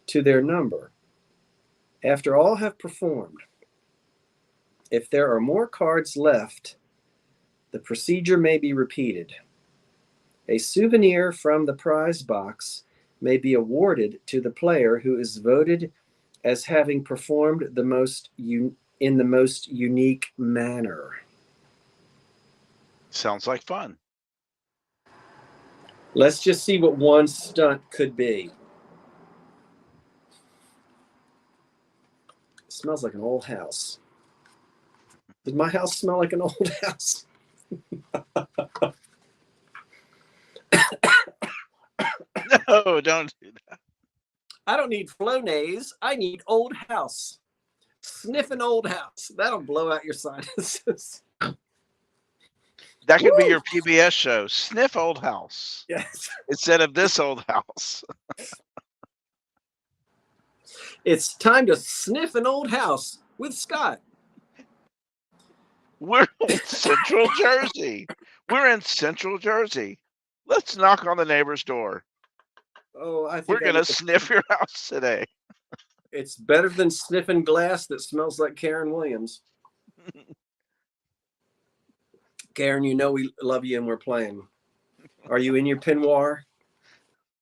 to their number. After all have performed, if there are more cards left The procedure may be repeated. A souvenir from the prize box may be awarded to the player who is voted as having performed in the most unique manner. Sounds like fun. Let's just see what one stunt could be. It smells like an old house. Did my house smell like an old house? No, don't do that. I don't need Flonase. I need old house. Sniff an old house. That'll blow out your sinuses. That could be Woo! your PBS show, Sniff Old House, Yes. instead of This Old House. It's time to sniff an old house with Scott. We're in Central Jersey. We're in Central Jersey. Let's knock on the neighbor's door. Oh, I think We're going to sniff your house today. it's better than sniffing glass that smells like Karen Williams. Karen, you know we love you and we're playing. Are you in your peignoir?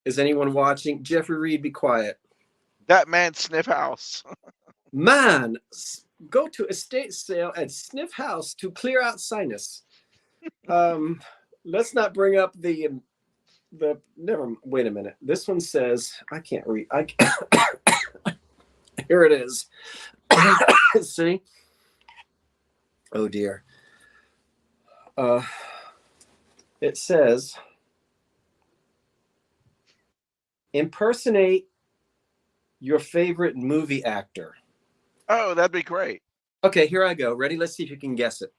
Is anyone watching? Jeffrey Reed, be quiet. That man sniff house. Man, go to estate sale and sniff house to clear out sinus. Let's not bring up the never. Wait a minute. This one says I can't read. Here it is. See? Oh dear. It says impersonate your favorite movie actor. Oh, that'd be great. Okay, here I go. Ready? Let's see if you can guess it.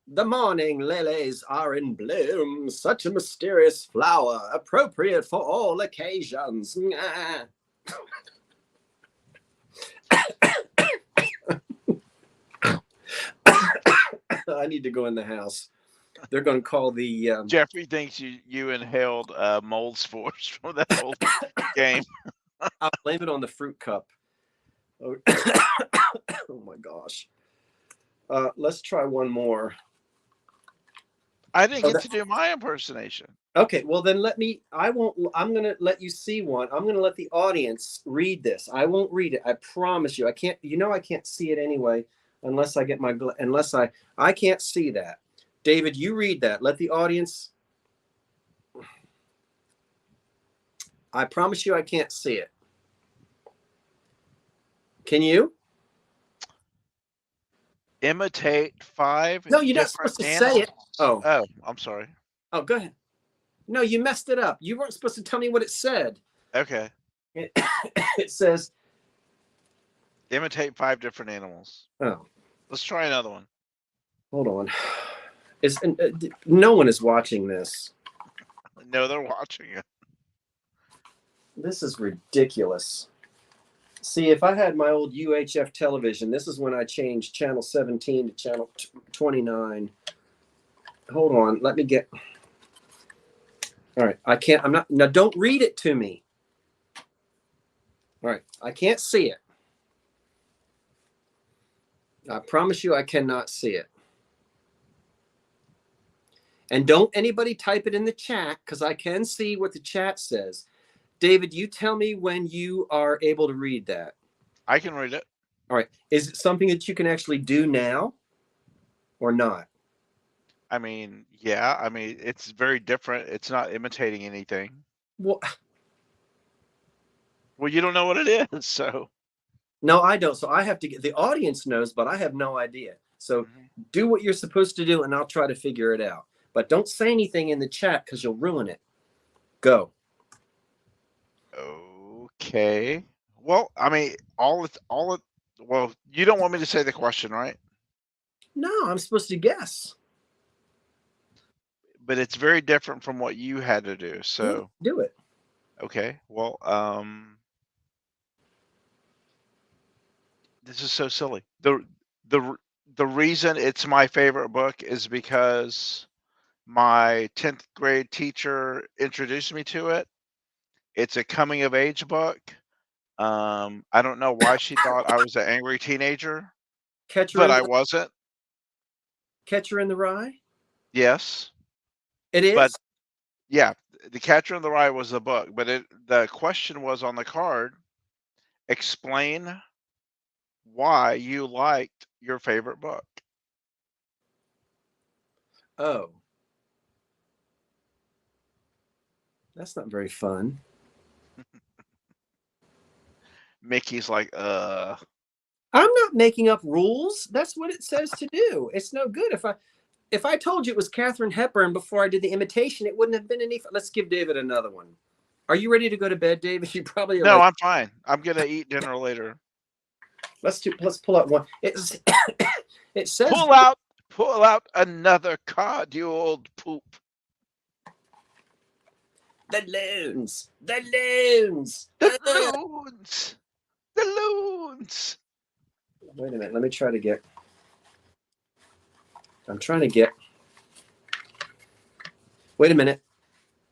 The morning lilies are in bloom, such a mysterious flower, appropriate for all occasions. I need to go in the house. They're going to call the Jeffrey thinks you inhaled mold spores from that old game. I'll blame it on the fruit cup. Oh, oh my gosh. Let's try one more. I didn't get to do my impersonation. Okay, well then I'm going to let you see one. I'm going to let the audience read this. I won't read it. I promise you. I can't, I can't see it anyway unless I get I can't see that. David, you read that. Let the audience. I promise you I can't see it. Can you? Imitate 5 No, you're not different supposed to animals. say it. Oh, I'm sorry. Oh, go ahead. No, you messed it up. You weren't supposed to tell me what it said. Okay. It says imitate 5 different animals. Oh, let's try another one. Hold on. No one is watching this. No, they're watching it. This is ridiculous. See, if I had my old UHF television, this is when I changed channel 17 to channel 29. Hold on, let me get. All right, I'm not. Now, don't read it to me. All right, I can't see it. I promise you I cannot see it. And don't anybody type it in the chat because I can see what the chat says. David, you tell me when you are able to read that. I can read it. All right. Is it something that you can actually do now or not? I mean, yeah. I mean, it's very different. It's not imitating anything. Well, you don't know what it is, so. No, I don't. So I have to get the audience knows, but I have no idea. So do what you're supposed to do, and I'll try to figure it out. But don't say anything in the chat because you'll ruin it. Go. Okay. Well, I mean, well, you don't want me to say the question, right? No, I'm supposed to guess. But it's very different from what you had to do. So yeah, do it. Okay. Well, this is so silly. The reason it's my favorite book is because my 10th grade teacher introduced me to it. It's a coming of age book. I don't know why she thought I was an angry teenager, Catcher but in I the wasn't. Catcher in the Rye. Yes, It but is. yeah, The Catcher in the Rye was the book, but the question was on the card, explain why you liked your favorite book. Oh, that's not very fun. Mickey's like, I'm not making up rules. That's what it says to do. It's no good if I told you it was Katharine Hepburn before I did the imitation, it wouldn't have been any. Let's give David another one. Are you ready to go to bed, David? You probably are no, like, I'm fine. I'm gonna eat dinner later. let's pull out one. It's it says Pull out, pull out another card, you old poop. the loons. The loons. The loons, the loons. Wait a minute. Let me try to get. I'm trying to get. Wait a minute.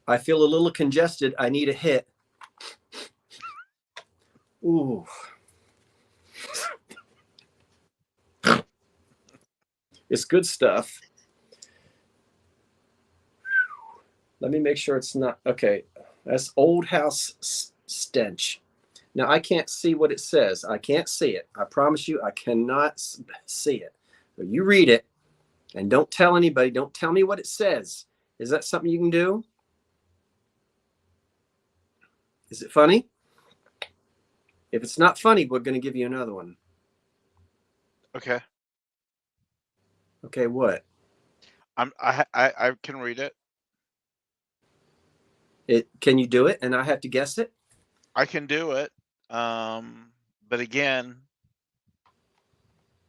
I feel a little congested. I need a hit. Ooh. It's good stuff. Let me make sure it's not. Okay. That's Old House Stench. Now, I can't see what it says. I can't see it. I promise you, I cannot see it. But you read it and don't tell anybody. Don't tell me what it says. Is that something you can do? Is it funny? If it's not funny, we're going to give you another one. Okay, Okay, what? I can read it. Can you do it? And I have to guess it? I can do it. But again,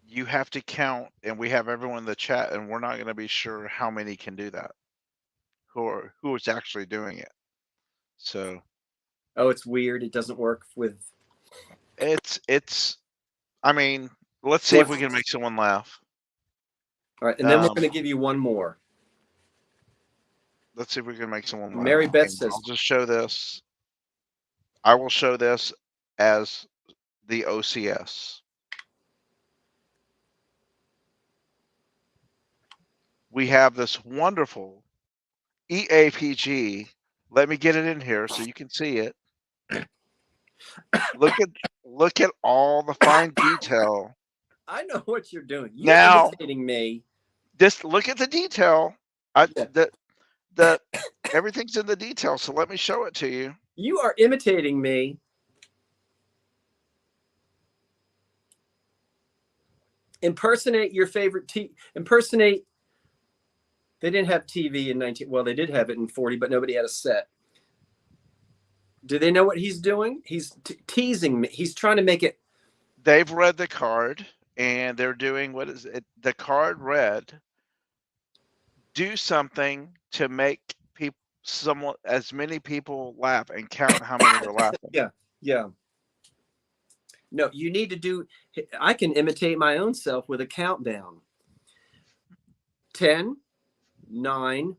you have to count, and we have everyone in the chat, and we're not going to be sure how many can do that, who is actually doing it. So Oh, it's weird. It doesn't work with. it's. I mean, let's see if we can make someone laugh. All right, and then we're going to give you one more. Let's see if we can make someone laugh. Mary Beth And says, I'll just show this. I will show this as the OCS. We have this wonderful EAPG. Let me get it in here so you can see it. Look at all the fine detail. I know what you're doing. You're Now, imitating me. just look at the detail. Yeah. The everything's in the detail, so let me show it to you. You are imitating me. Impersonate your favorite impersonate. They didn't have TV in 19. Well, they did have it in 40, but nobody had a set. Do they know what he's doing? He's teasing me. He's trying to make it. They've read the card, and they're doing what is it? The card read, do something to make people, somewhat as many people laugh, and count how many are laughing. Yeah, yeah. No, you need to do. I can imitate my own self with a countdown. 10, 9,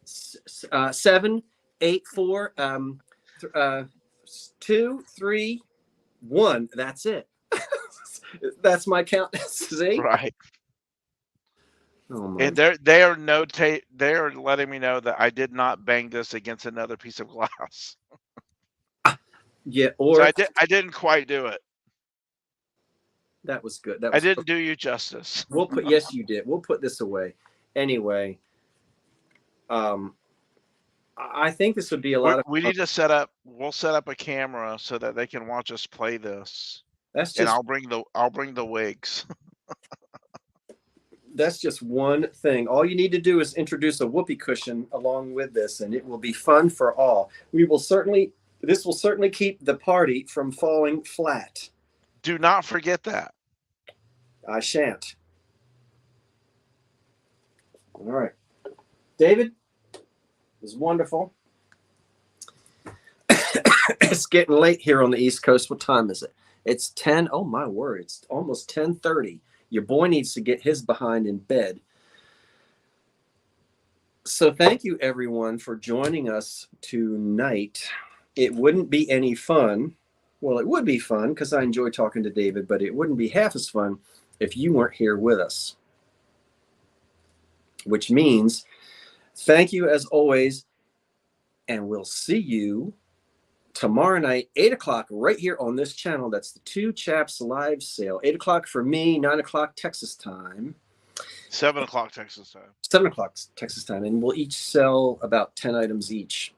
7, 8, 4, 2, 3, 1. That's it. That's my count. See? Right. Oh my. And they are letting me know that I did not bang this against another piece of glass. Yeah, So or I didn't quite do it. that was good. That I was didn't do you justice. We'll put yes, you did. We'll put this away. Anyway, I think this would be a lot of We fun. need to set up. We'll set up a camera so that they can watch us play this. That's And just I'll bring the wigs. that's just one thing. All you need to do is introduce a whoopee cushion along with this, and it will be fun for all. This will certainly keep the party from falling flat. Do not forget that. I shan't. All right. David, it was wonderful. It's getting late here on the East Coast. What time is it? It's 10. Oh, my word. It's almost 10:30. Your boy needs to get his behind in bed. So thank you, everyone, for joining us tonight. it wouldn't be any fun. Well, it would be fun because I enjoy talking to David, but it wouldn't be half as fun if you weren't here with us. Which means thank you as always, and we'll see you tomorrow night, 8 o'clock, right here on this channel. That's the Two Chaps live sale. 8 o'clock for me, 9 o'clock Texas time. 7 o'clock Texas time. 7 o'clock Texas time. And we'll each sell about 10 items each.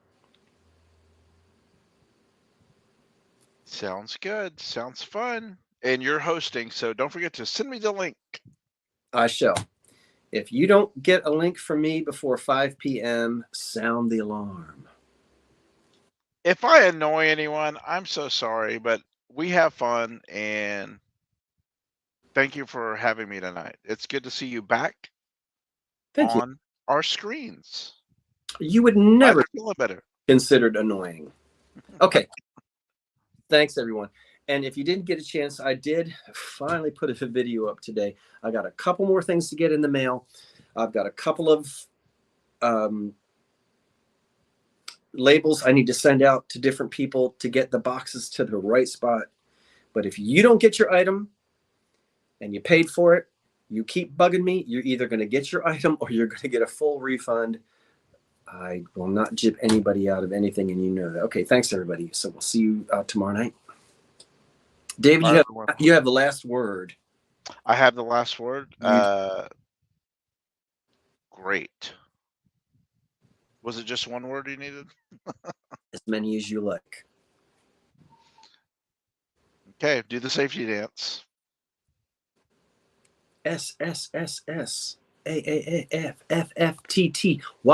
Sounds good. Sounds fun. And you're hosting, so don't forget to send me the link. I shall. If you don't get a link from me before 5 p.m., sound the alarm. If I annoy anyone, I'm so sorry, but we have fun, and thank you for having me tonight. It's good to see you back Thank you. on our screens. You would Glad never you're feeling better. considered annoying. Okay. Thanks, everyone. And if you didn't get a chance, I did finally put a video up today. I got a couple more things to get in the mail. I've got a couple of labels I need to send out to different people to get the boxes to the right spot. But if you don't get your item and you paid for it, you keep bugging me, you're either going to get your item or you're going to get a full refund. I will not jip anybody out of anything, and you know that. Okay, thanks, everybody. So we'll see you tomorrow night. David, you have the last word. I have the last word. Great. Was it just one word you needed? As many as you like. Okay, do the safety dance. S S S S A A A F F F T T Y.